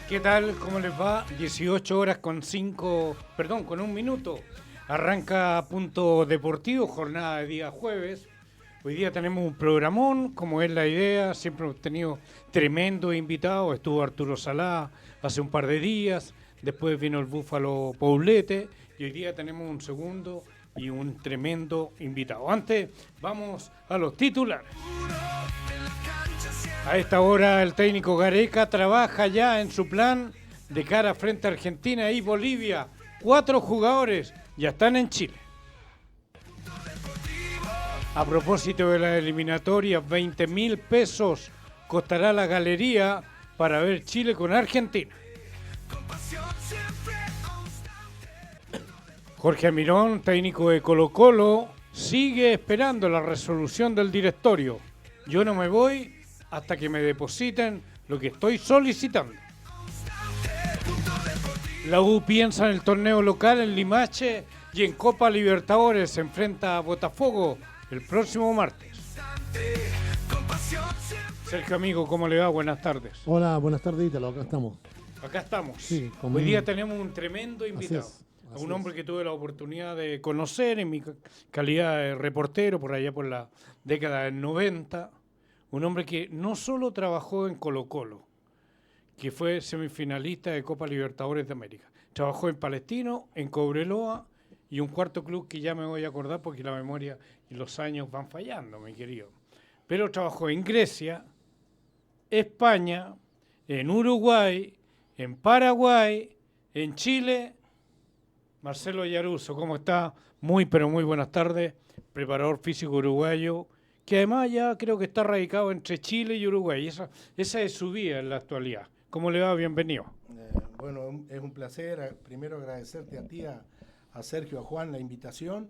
¿Qué tal? ¿Cómo les va? 18 horas con con un minuto. Arranca Punto Deportivo, jornada de día jueves. Hoy día tenemos un programón, como es la idea. Siempre hemos tenido tremendos invitados. Estuvo Arturo Salá hace un par de días. Después vino el Búfalo Poblete. Y hoy día tenemos un segundo y un tremendo invitado. Antes, vamos a los titulares. A esta hora el técnico Gareca trabaja ya en su plan de cara frente a Argentina y Bolivia. 4 jugadores ya están en Chile. A propósito de la eliminatoria, 20.000 pesos costará la galería para ver Chile con Argentina. Jorge Almirón, técnico de Colo-Colo, sigue esperando la resolución del directorio. Yo no me voy hasta que me depositen lo que estoy solicitando. La U piensa en el torneo local en Limache y en Copa Libertadores se enfrenta a Botafogo el próximo martes. Sergio amigo, ¿cómo le va? Buenas tardes. Hola, buenas tardes, Ítalo, acá estamos. Acá estamos. Sí, Hoy día tenemos un tremendo invitado. Así Un hombre es. que tuve la oportunidad de conocer en mi calidad de reportero por allá por la década del 90. Un hombre que no solo trabajó en Colo-Colo, que fue semifinalista de Copa Libertadores de América. Trabajó en Palestino, en Cobreloa y un cuarto club que ya me voy a acordar porque la memoria y los años van fallando, mi querido. Pero trabajó en Grecia, España, en Uruguay, en Paraguay, en Chile. Marcelo Yaruso, ¿cómo está? Muy, pero muy buenas tardes. Preparador físico uruguayo, que además ya creo que está radicado entre Chile y Uruguay. Esa es su vida en la actualidad. ¿Cómo le va? Bienvenido. Bueno, es un placer. Primero agradecerte a ti, a Sergio, a Juan la invitación.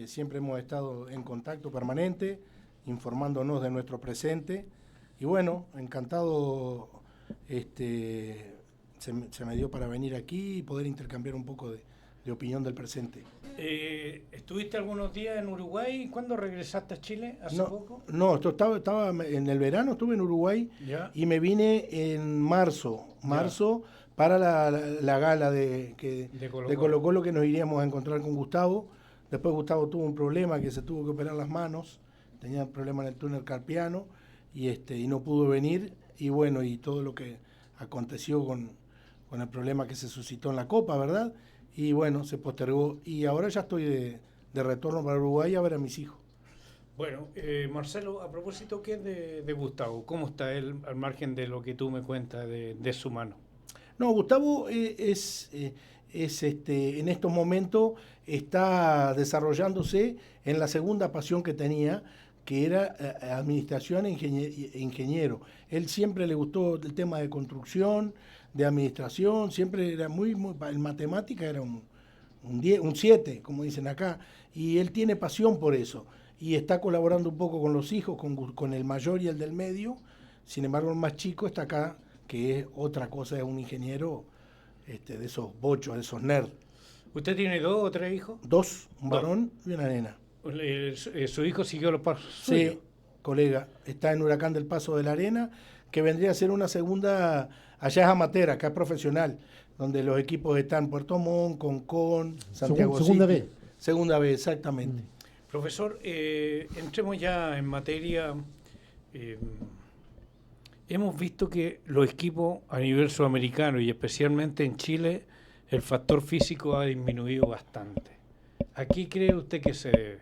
Siempre hemos estado en contacto permanente, informándonos de nuestro presente. Y bueno, encantado se me dio para venir aquí y poder intercambiar un poco de opinión del presente. ¿Estuviste algunos días en Uruguay? ¿Cuándo regresaste a Chile? ¿Hace poco? No, estaba en el verano, estuve en Uruguay. ¿Ya? Y me vine en marzo para la gala de Colo-Colo que nos iríamos a encontrar con Gustavo. Después Gustavo tuvo un problema que se tuvo que operar las manos, tenía un problema en el túnel carpiano y no pudo venir. Y bueno, y todo lo que aconteció con el problema que se suscitó en la Copa, ¿verdad? Y bueno, se postergó y ahora ya estoy de retorno para Uruguay a ver a mis hijos. Bueno, Marcelo, a propósito, ¿qué es de Gustavo? ¿Cómo está él al margen de lo que tú me cuentas de su mano? No, Gustavo en estos momentos está desarrollándose en la segunda pasión que tenía, que era administración e ingeniero. Él siempre le gustó el tema de construcción, de administración, siempre era muy en matemática era un 7, como dicen acá, y él tiene pasión por eso, y está colaborando un poco con los hijos, con el mayor y el del medio. Sin embargo, el más chico está acá, que es otra cosa, es un ingeniero de esos bochos, de esos nerds. ¿Usted tiene 2 o 3 hijos? 2, un varón y una nena. ¿Su hijo siguió los pasos suyos? Sí, colega, está en Huracán del Paso de la Arena, que vendría a ser una segunda, allá es amateur, acá es profesional, donde los equipos están Puerto Montt, Concón, Santiago Segunda City. B. Segunda B, exactamente. Profesor, entremos ya en materia. Hemos visto que los equipos a nivel sudamericano y especialmente en Chile, el factor físico ha disminuido bastante. ¿A qué cree usted que se debe?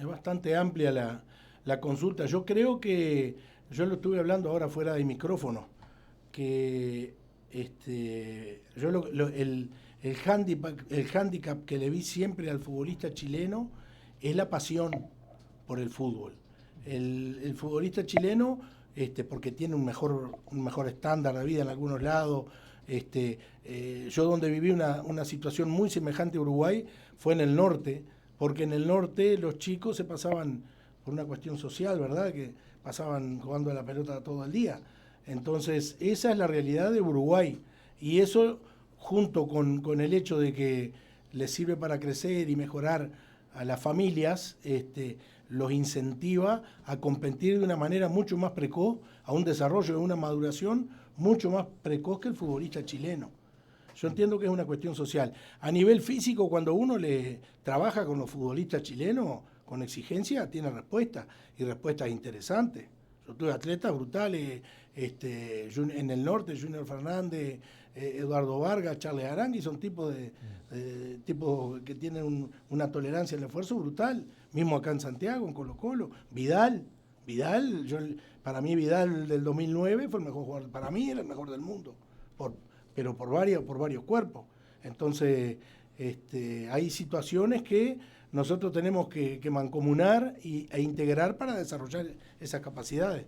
Es bastante amplia la consulta. Yo creo que, yo lo estuve hablando ahora fuera de micrófono, que el hándicap que le vi siempre al futbolista chileno es la pasión por el fútbol. El futbolista chileno, porque tiene un mejor estándar de vida en algunos lados. Yo donde viví una situación muy semejante a Uruguay fue en el norte, porque en el norte los chicos se pasaban, por una cuestión social, ¿verdad?, que pasaban jugando a la pelota todo el día. Entonces, esa es la realidad de Uruguay. Y eso, junto con el hecho de que les sirve para crecer y mejorar a las familias, los incentiva a competir de una manera mucho más precoz, a un desarrollo, de una maduración mucho más precoz que el futbolista chileno. Yo entiendo que es una cuestión social. A nivel físico, cuando uno le trabaja con los futbolistas chilenos, con exigencia, tiene respuestas, y respuestas interesantes. Yo tuve atletas brutales en el norte, Junior Fernández, Eduardo Vargas, Charles Arangui, son tipos que tienen una tolerancia al esfuerzo brutal. Mismo acá en Santiago, en Colo-Colo. Vidal, para mí Vidal del 2009 fue el mejor jugador, para mí era el mejor del mundo, pero por varios cuerpos. Entonces, hay situaciones que nosotros tenemos que mancomunar e integrar para desarrollar esas capacidades.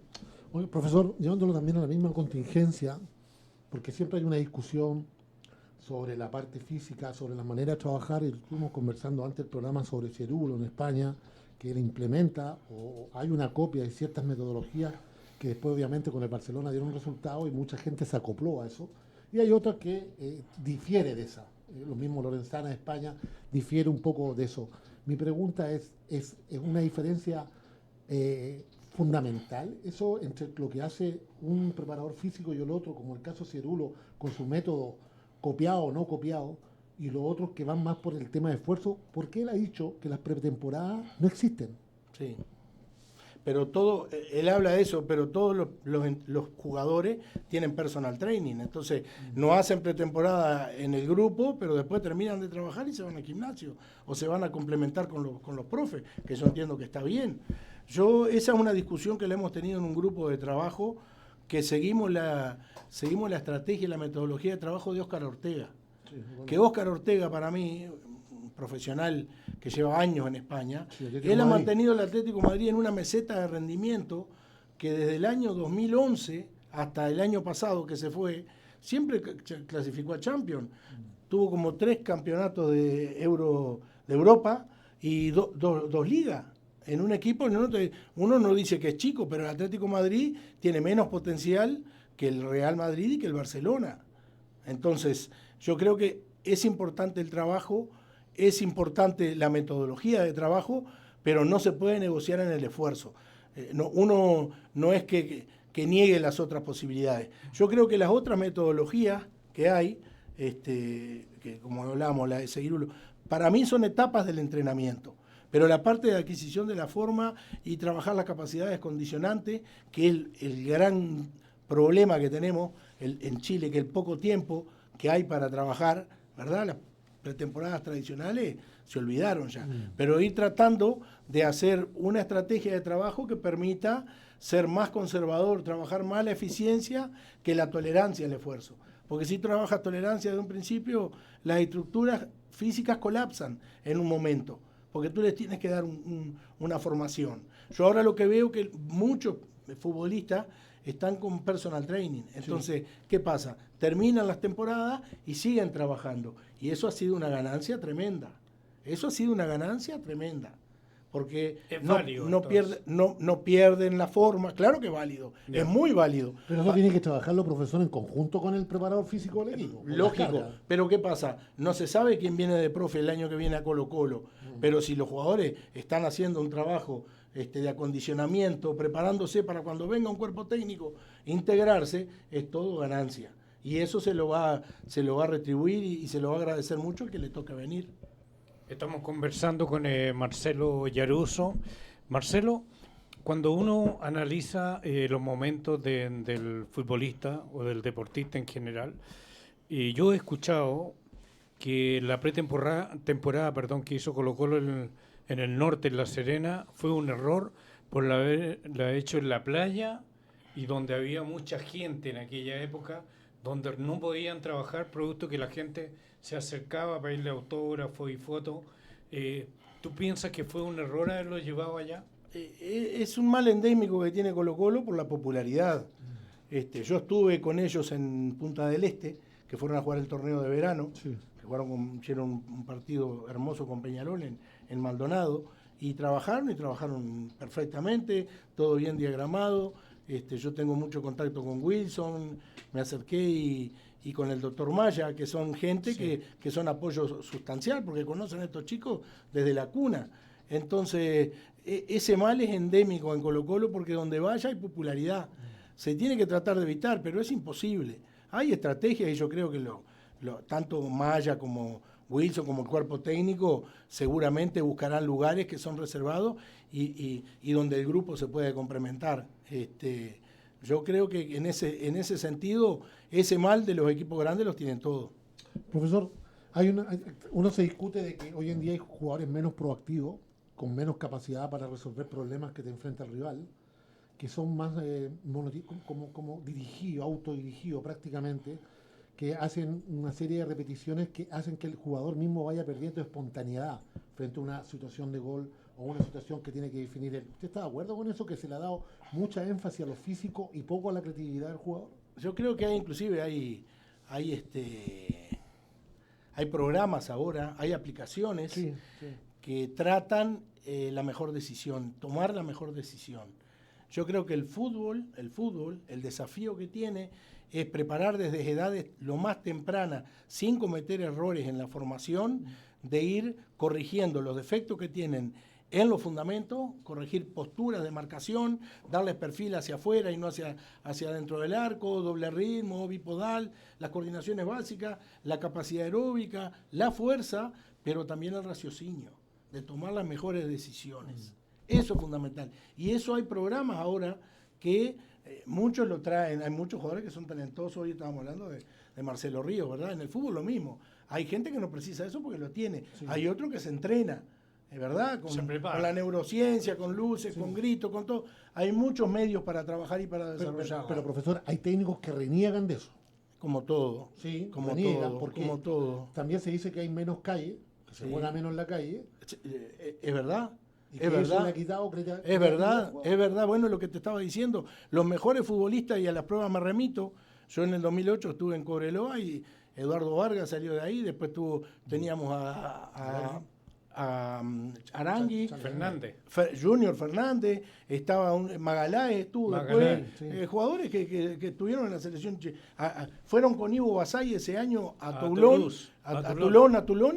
Oye, profesor, llevándolo también a la misma contingencia, porque siempre hay una discusión sobre la parte física, sobre la manera de trabajar, y estuvimos conversando antes del programa sobre Cerulo en España, que él implementa, o hay una copia de ciertas metodologías que después obviamente con el Barcelona dieron resultado y mucha gente se acopló a eso, y hay otra que difiere de esa. Lo mismo Lorenzana de España difiere un poco de eso. Mi pregunta es una diferencia fundamental, eso entre lo que hace un preparador físico y el otro, como el caso Cerulo, con su método copiado o no copiado, y los otros que van más por el tema de esfuerzo, porque él ha dicho que las pretemporadas no existen. Sí. Pero él habla de eso, pero todos los jugadores tienen personal training, entonces no hacen pretemporada en el grupo, pero después terminan de trabajar y se van al gimnasio, o se van a complementar con los profes, que yo entiendo que está bien. Esa es una discusión que la hemos tenido en un grupo de trabajo, que seguimos la estrategia y la metodología de trabajo de Óscar Ortega. Sí, bueno. Que Óscar Ortega, para mí, un profesional que lleva años en España, sí, él ha mantenido el Atlético de Madrid en una meseta de rendimiento que desde el año 2011 hasta el año pasado que se fue, siempre clasificó a Champions. Tuvo como 3 campeonatos de Europa y 2 ligas. En un equipo, uno no dice que es chico, pero el Atlético de Madrid tiene menos potencial que el Real Madrid y que el Barcelona. Entonces, yo creo que es importante el trabajo, es importante la metodología de trabajo, pero no se puede negociar en el esfuerzo. Uno no es que niegue las otras posibilidades. Yo creo que las otras metodologías que hay, que como hablábamos, la de Seguirulo, para mí son etapas del entrenamiento. Pero la parte de adquisición de la forma y trabajar las capacidades condicionantes, que es el gran problema que tenemos en Chile, que el poco tiempo que hay para trabajar, ¿verdad? Las pretemporadas tradicionales se olvidaron ya. Pero ir tratando de hacer una estrategia de trabajo que permita ser más conservador, trabajar más la eficiencia que la tolerancia al esfuerzo. Porque si trabajas tolerancia de un principio, las estructuras físicas colapsan en un momento, porque tú les tienes que dar una formación. Yo ahora lo que veo que muchos futbolistas están con personal training. Entonces, sí. ¿Qué pasa? Terminan las temporadas y siguen trabajando. Y eso ha sido una ganancia tremenda. Eso ha sido una ganancia tremenda. Porque no pierden la forma. Claro que es válido, yeah. Es muy válido. Pero eso tiene que trabajarlo, profesor, en conjunto con el preparador físico del equipo. Lógico, pero ¿qué pasa? No se sabe quién viene de profe el año que viene a Colo-Colo, pero si los jugadores están haciendo un trabajo de acondicionamiento, preparándose para cuando venga un cuerpo técnico, integrarse, es todo ganancia. Y eso se lo va a retribuir y se lo va a agradecer mucho el que le toca venir. Estamos conversando con Marcelo Yaruso. Marcelo, cuando uno analiza los momentos del futbolista o del deportista en general, yo he escuchado que la temporada que hizo Colo-Colo en el norte, en La Serena, fue un error por haberla hecho en la playa y donde había mucha gente en aquella época, donde no podían trabajar, producto que la gente se acercaba para pedirle autógrafo y fotos. ¿Tú piensas que fue un error haberlo llevado allá? Es un mal endémico que tiene Colo-Colo por la popularidad. Yo estuve con ellos en Punta del Este, que fueron a jugar el torneo de verano, sí. Que hicieron un partido hermoso con Peñarol en Maldonado, y trabajaron perfectamente, todo bien diagramado. Yo tengo mucho contacto con Wilson, me acerqué y con el doctor Maya, que son gente sí. que son apoyo sustancial, porque conocen a estos chicos desde la cuna. Entonces, ese mal es endémico en Colo-Colo porque donde vaya hay popularidad. Se tiene que tratar de evitar, pero es imposible. Hay estrategias y yo creo que tanto Maya como Wilson como el cuerpo técnico seguramente buscarán lugares que son reservados y donde el grupo se puede complementar. Yo creo que en ese sentido, ese mal de los equipos grandes los tienen todos. Profesor, uno se discute de que hoy en día hay jugadores menos proactivos, con menos capacidad para resolver problemas que te enfrenta el rival, que son más como dirigidos, autodirigidos prácticamente, que hacen una serie de repeticiones que hacen que el jugador mismo vaya perdiendo espontaneidad frente a una situación de gol o una situación que tiene que definir él. ¿Usted está de acuerdo con eso, que se le ha dado mucha énfasis a lo físico y poco a la creatividad del jugador? Yo creo que hay programas ahora, hay aplicaciones que tratan la mejor decisión, tomar la mejor decisión. Yo creo que el fútbol, el desafío que tiene es preparar desde edades lo más tempranas, sin cometer errores en la formación, de ir corrigiendo los defectos que tienen en los fundamentos, corregir posturas de marcación, darles perfil hacia afuera y no hacia dentro del arco, doble ritmo, bipodal, las coordinaciones básicas, la capacidad aeróbica, la fuerza, pero también el raciocinio, de tomar las mejores decisiones. Eso es fundamental. Y eso hay programas ahora que muchos lo traen. Hay muchos jugadores que son talentosos. Hoy estábamos hablando de Marcelo Ríos, ¿verdad? En el fútbol lo mismo. Hay gente que no precisa eso porque lo tiene. Sí. Hay otro que se entrena, ¿verdad? Con la neurociencia, con luces, con gritos, con todo. Hay muchos medios para trabajar y para desarrollar. Pero, profesor, hay técnicos que reniegan de eso. Como todo. Sí, como reniegan todo, porque como todo. También se dice que hay menos calle, que se juega menos en la calle. Es verdad. Es verdad, es verdad, bueno, lo que te estaba diciendo, los mejores futbolistas, y a las pruebas me remito, yo en el 2008 estuve en Cobreloa y Eduardo Vargas salió de ahí, después teníamos a Arangui, Fernández. Junior Fernández, estaba Magaláes, estuvo después, jugadores que estuvieron en la selección, fueron con Ivo Basay ese año a Toulon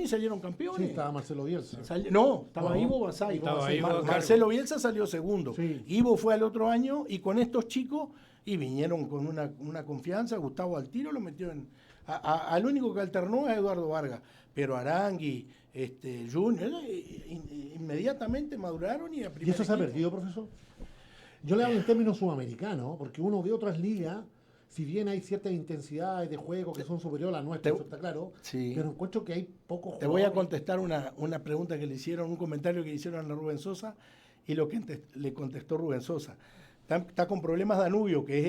y salieron campeones. Sí, estaba Marcelo Bielsa. Estaba Ivo Basay. Marcelo Bielsa salió segundo. Sí. Ivo fue al otro año y con estos chicos, y vinieron con una confianza, Gustavo Altiro lo metió al único que alternó es Eduardo Vargas, pero Arangui, Junior, inmediatamente maduraron y a ¿Y eso se ha perdido, profesor? Yo le hablo en términos sudamericanos, porque uno ve otras ligas, si bien hay ciertas intensidades de juego que son superiores a la nuestra, eso está claro, pero encuentro que hay pocos jugadores. Te voy a contestar una pregunta que le hicieron, un comentario que le hicieron a Rubén Sosa, y lo que le contestó Rubén Sosa. Está con problemas Danubio, que es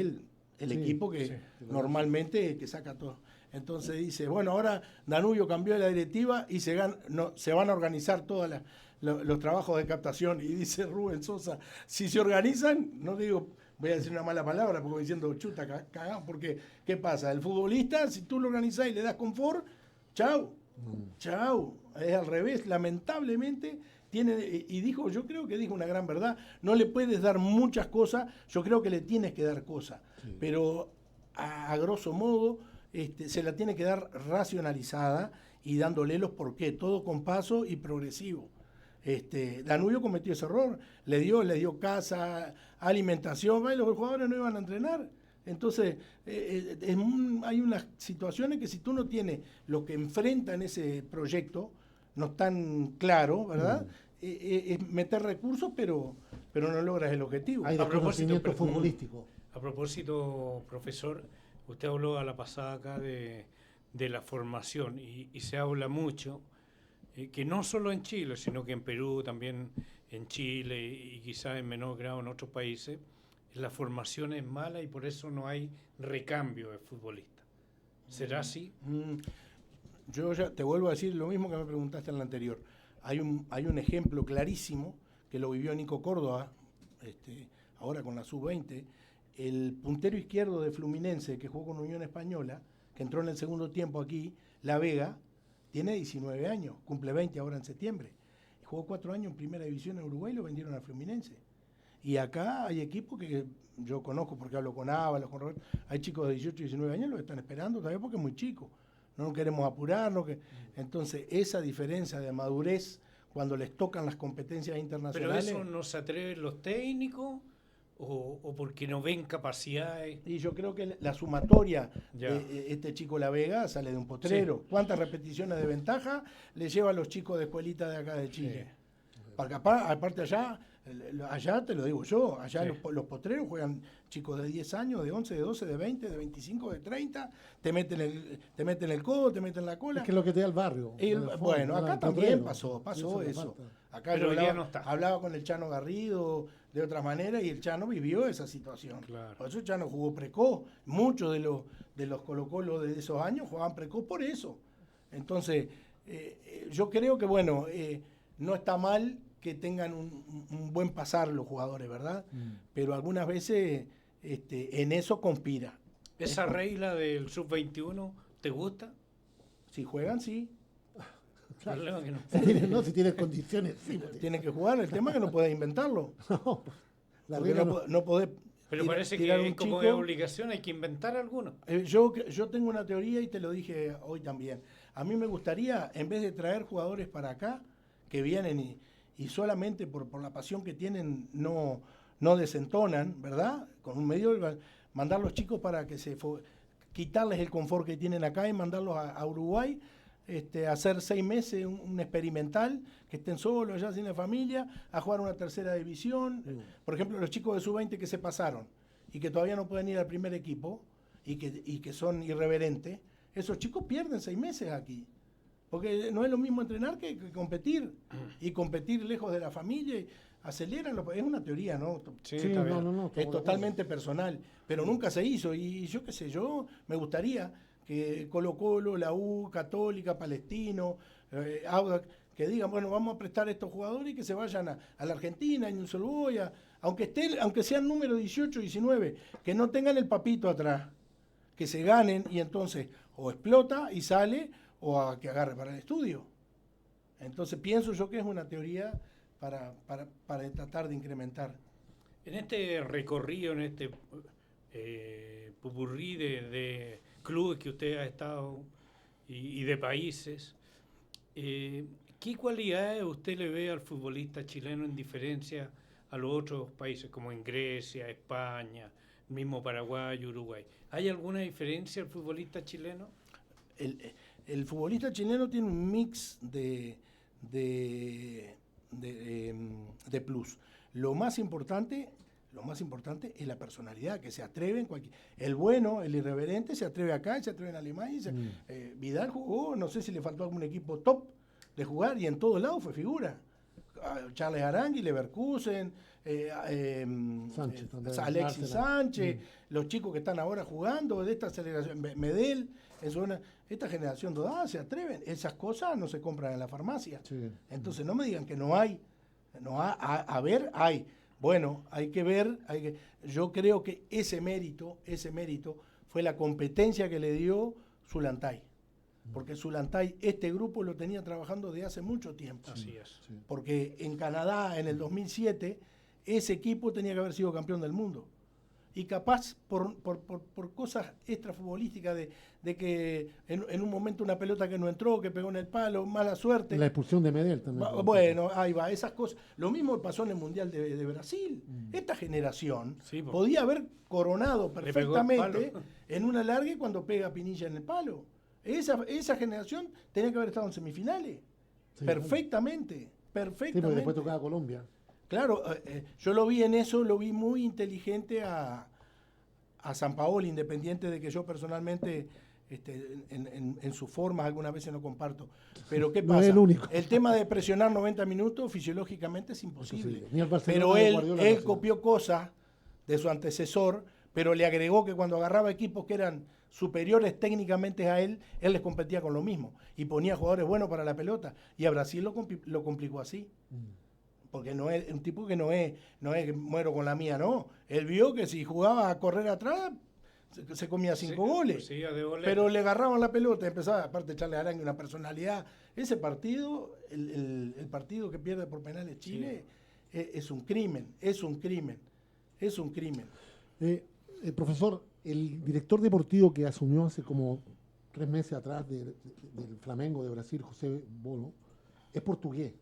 el equipo que normalmente que saca todo. Entonces dice, bueno, ahora Danubio cambió de la directiva y se van a organizar todos los trabajos de captación. Y dice Rubén Sosa, si se organizan, no digo, voy a decir una mala palabra, porque voy diciendo chuta, cagán, porque ¿qué pasa? El futbolista, si tú lo organizás y le das confort, chau, es al revés, lamentablemente yo creo que dijo una gran verdad, no le puedes dar muchas cosas, yo creo que le tienes que dar cosas, pero a grosso modo se la tiene que dar racionalizada y dándole los porqué, todo con paso y progresivo. Danubio cometió ese error, le dio casa, alimentación, y los jugadores no iban a entrenar. Entonces, hay unas situaciones que si tú no tienes lo que enfrentan ese proyecto, no están claros, ¿verdad? Es meter recursos, pero no logras el objetivo. Hay desconocimiento futbolístico. A propósito, profesor, usted habló a la pasada acá de la formación y se habla mucho, que no solo en Chile, sino que en Perú, también en Chile y quizás en menor grado en otros países, la formación es mala y por eso no hay recambio de futbolistas. ¿Será así? Yo ya te vuelvo a decir lo mismo que me preguntaste en la anterior. Hay un ejemplo clarísimo que lo vivió Nico Córdoba, ahora con la sub-20, el puntero izquierdo de Fluminense que jugó con Unión Española, que entró en el segundo tiempo aquí, La Vega, tiene 19 años, cumple 20 ahora en septiembre. Jugó 4 años en primera división en Uruguay y lo vendieron a Fluminense. Y acá hay equipos que yo conozco porque hablo con Ábalos, con Roberto, hay chicos de 18 y 19 años los están esperando todavía porque es muy chico. No nos queremos apurar. Entonces, esa diferencia de madurez cuando les tocan las competencias ¿Pero internacionales. eso no se atreven los técnicos o porque no ven capacidades? Y yo creo que la sumatoria Ya. de este chico La Vega sale de un potrero. Sí. ¿Cuántas repeticiones de ventaja le lleva a los chicos de escuelita de acá de Chile? Sí. Porque aparte allá te lo digo yo, allá Sí. los potreros juegan chicos de 10 años, de 11, de 12, de 20, de 25, de 30, te meten el codo, te meten la cola. Es que es lo que te da el barrio. Y en el fondo, bueno, ¿verdad? acá El también potrero. pasó le eso. falta. Acá Pero yo hoy día hablaba, no está. hablaba con el Chano Garrido de otra manera y el Chano vivió esa situación. Claro. Por eso el Chano jugó precoz. Muchos de los Colo-Colo de esos años jugaban precoz por eso. Entonces, yo creo que, bueno, no está mal que tengan un buen pasar los jugadores, ¿verdad? Pero algunas veces en eso conspira. ¿Esa regla del sub-21 te gusta? Si juegan, sí. El problema es que no. Si tienes condiciones, sí. pues. Tienen que jugar. El tema es que no podés inventarlo. No, la Porque regla no podés Pero tira- parece que tirar es un como chico. de obligación, hay que inventar alguno. Yo tengo una teoría y te lo dije hoy también. A mí me gustaría, en vez de traer jugadores para acá, que vienen y solamente por la pasión que tienen no desentonan, ¿verdad? Con un medio, mandar los chicos para que quitarles el confort que tienen acá y mandarlos a Uruguay, hacer 6 meses un experimental, que estén solos allá sin la familia, a jugar una tercera división. Por ejemplo, los chicos de sub-20 que se pasaron y que todavía no pueden ir al primer equipo y que son irreverentes, esos chicos pierden 6 meses aquí. Porque no es lo mismo entrenar que competir. Y competir lejos de la familia, aceleran. Es una teoría, ¿no? Sí, Sí, está bien. no, Es estamos de acuerdo. totalmente personal, pero nunca se hizo. Y yo qué sé, yo me gustaría que Colo-Colo, la U, Católica, Palestino, Audax, que digan, bueno, vamos a prestar a estos jugadores y que se vayan a la Argentina, en un solo Boya, aunque sean número 18, 19, que no tengan el papito atrás, que se ganen y entonces o explota y sale o a que agarre para el estudio. Entonces pienso yo que es una teoría para tratar de incrementar. En este recorrido, en este popurrí de clubes que usted ha estado y de países, ¿qué cualidades usted le ve al futbolista chileno en diferencia a los otros países como en Grecia, España, mismo Paraguay, Uruguay? ¿Hay alguna diferencia el futbolista chileno? El futbolista chileno tiene un mix de plus. Lo más importante es la personalidad, que se atreve el bueno, el irreverente, se atreve acá, se atreve en Alemania. Vidal jugó, no sé si le faltó algún equipo top de jugar, y en todos lados fue figura. Charles Arangui, Leverkusen, Sánchez también, Alexis Arsenal. Sánchez, los chicos que están ahora jugando de esta aceleración, Medel, esta generación dorada se atreven. Esas cosas no se compran en la farmacia. Sí. Entonces no me digan que no hay. A ver, hay. Bueno, hay que ver. Yo creo que ese mérito fue la competencia que le dio Zulantay. Porque Zulantay, este grupo lo tenía trabajando desde hace mucho tiempo. Así es. Sí. Porque en Canadá, en el 2007, ese equipo tenía que haber sido campeón del mundo. Y capaz, por cosas extrafutbolísticas, de que en un momento una pelota que no entró, que pegó en el palo, mala suerte. La expulsión de Medel también. Bueno, ahí va, esas cosas. Lo mismo pasó en el Mundial de Brasil. Esta generación Sí, po. podía haber coronado Le pegó el perfectamente palo. en una largue cuando pega Pinilla en el palo. Esa generación tenía que haber estado en semifinales. Sí, perfectamente. Sí, porque Perfectamente. después tocaba Colombia. Claro, yo lo vi en eso, lo vi muy inteligente a Sampaoli, independiente de que yo personalmente en sus formas algunas veces no comparto. Pero ¿qué No pasa? es el único. El tema de presionar 90 minutos fisiológicamente es imposible. Imposible. Ni al Barcelona Pero ni al él Guardiola lo hacía. copió cosas de su antecesor, pero le agregó que cuando agarraba equipos que eran superiores técnicamente a él les competía con lo mismo. Y ponía jugadores buenos para la pelota. Y a Brasil lo complicó así. Porque no es un tipo que no es que muero con la mía, no. Él vio que si jugaba a correr atrás, se comía 5 goles. Sí, de goles. Pero le agarraban la pelota, empezaba, aparte de echarle a Arangue una personalidad. Ese partido, el partido que pierde por penales Chile, es un crimen, es un crimen, es un crimen. Profesor, el director deportivo que asumió hace como 3 meses atrás del Flamengo de Brasil, José Bolo, es portugués.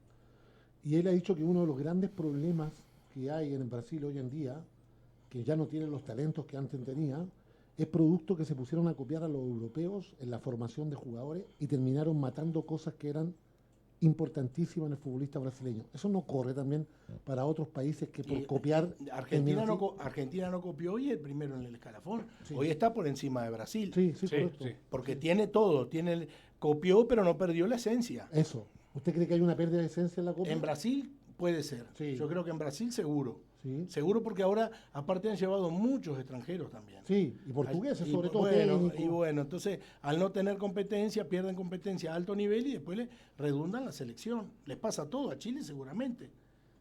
Y él ha dicho que uno de los grandes problemas que hay en Brasil hoy en día, que ya no tienen los talentos que antes tenía, es producto que se pusieron a copiar a los europeos en la formación de jugadores y terminaron matando cosas que eran importantísimas en el futbolista brasileño. Eso no corre también para otros países que por copiar... Argentina no copió hoy el primero en el escalafón. Sí. Hoy está por encima de Brasil. Sí, Sí, correcto. sí. Porque tiene todo. Copió, pero no perdió la esencia. Eso. ¿Usted cree que hay una pérdida de esencia en la copia? En Brasil puede ser. Sí. Yo creo que en Brasil seguro. Sí. Seguro porque ahora, aparte, han llevado muchos extranjeros también. Sí, y portugueses, sobre todo bueno, técnicos. y bueno, entonces, al no tener competencia, pierden competencia a alto nivel y después le redundan la selección. Les pasa todo, a Chile seguramente.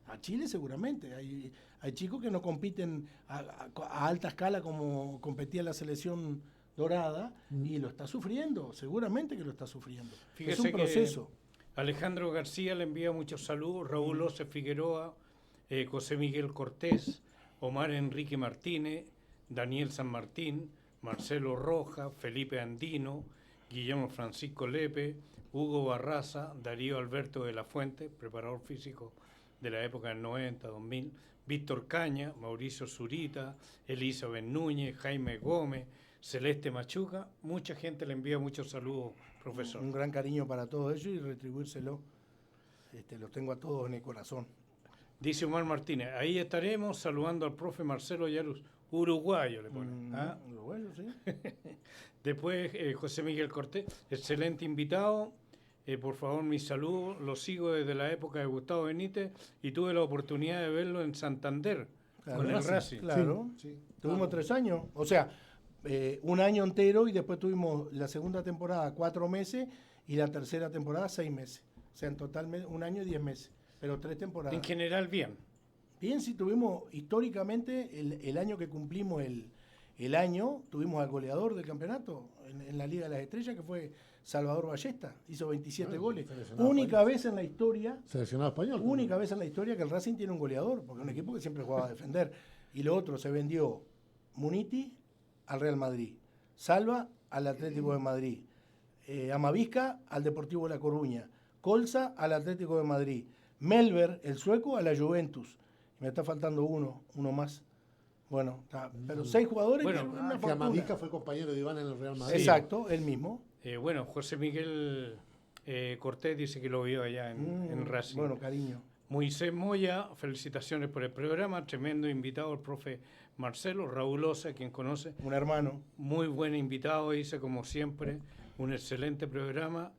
A Chile seguramente. Hay chicos que no compiten a alta escala como competía la selección dorada y lo está sufriendo, seguramente que lo está sufriendo. Fíjese es un proceso. que Alejandro García le envía muchos saludos, Raúl Ose Figueroa, José Miguel Cortés, Omar Enrique Martínez, Daniel San Martín, Marcelo Roja, Felipe Andino, Guillermo Francisco Lepe, Hugo Barraza, Darío Alberto de la Fuente, preparador físico de la época del 90, 2000, Víctor Caña, Mauricio Zurita, Elizabeth Núñez, Jaime Gómez, Celeste Machuca. Mucha gente le envía muchos saludos, profesor. Un gran cariño para todos ellos y retribuírselo. Los tengo a todos en el corazón. Dice Omar Martínez, ahí estaremos saludando al profe Marcelo Yaruz, uruguayo le pone. ¿Ah? Uruguayo, sí. Después José Miguel Cortés, excelente invitado. Por favor, mis saludos. Lo sigo desde la época de Gustavo Benítez y tuve la oportunidad de verlo en Santander Claro, con el Racing. Claro. Sí. Tuvimos 3 años. O sea, un año entero y después tuvimos la segunda temporada 4 meses y la tercera temporada 6 meses. O sea, en total 1 año y 10 meses. Pero 3 temporadas. En general, bien. Bien, sí, tuvimos históricamente el año que cumplimos el año, tuvimos al goleador del campeonato en la Liga de las Estrellas, que fue Salvador Ballesta, hizo 27 goles. Única vez en la historia, Seleccionado español. única vez en la historia que el Racing tiene un goleador, porque es un equipo que siempre jugaba a defender. Y lo otro, se vendió Muniti al Real Madrid, Salva al Atlético de Madrid, Amavisca al Deportivo La Coruña, Colza al Atlético de Madrid, Melber, el sueco, a la Juventus. Me está faltando uno más. Bueno, pero 6 jugadores. Bueno, que es una Que fortuna. Amavisca fue compañero de Iván en el Real Madrid. Exacto, el mismo. Bueno, José Miguel Cortés dice que lo vio allá en Racing. Bueno, cariño. Moisés Moya, felicitaciones por el programa, tremendo invitado el profe Marcelo, Raúl Osa, quien conoce, Un hermano. muy buen invitado, dice como siempre, un excelente programa,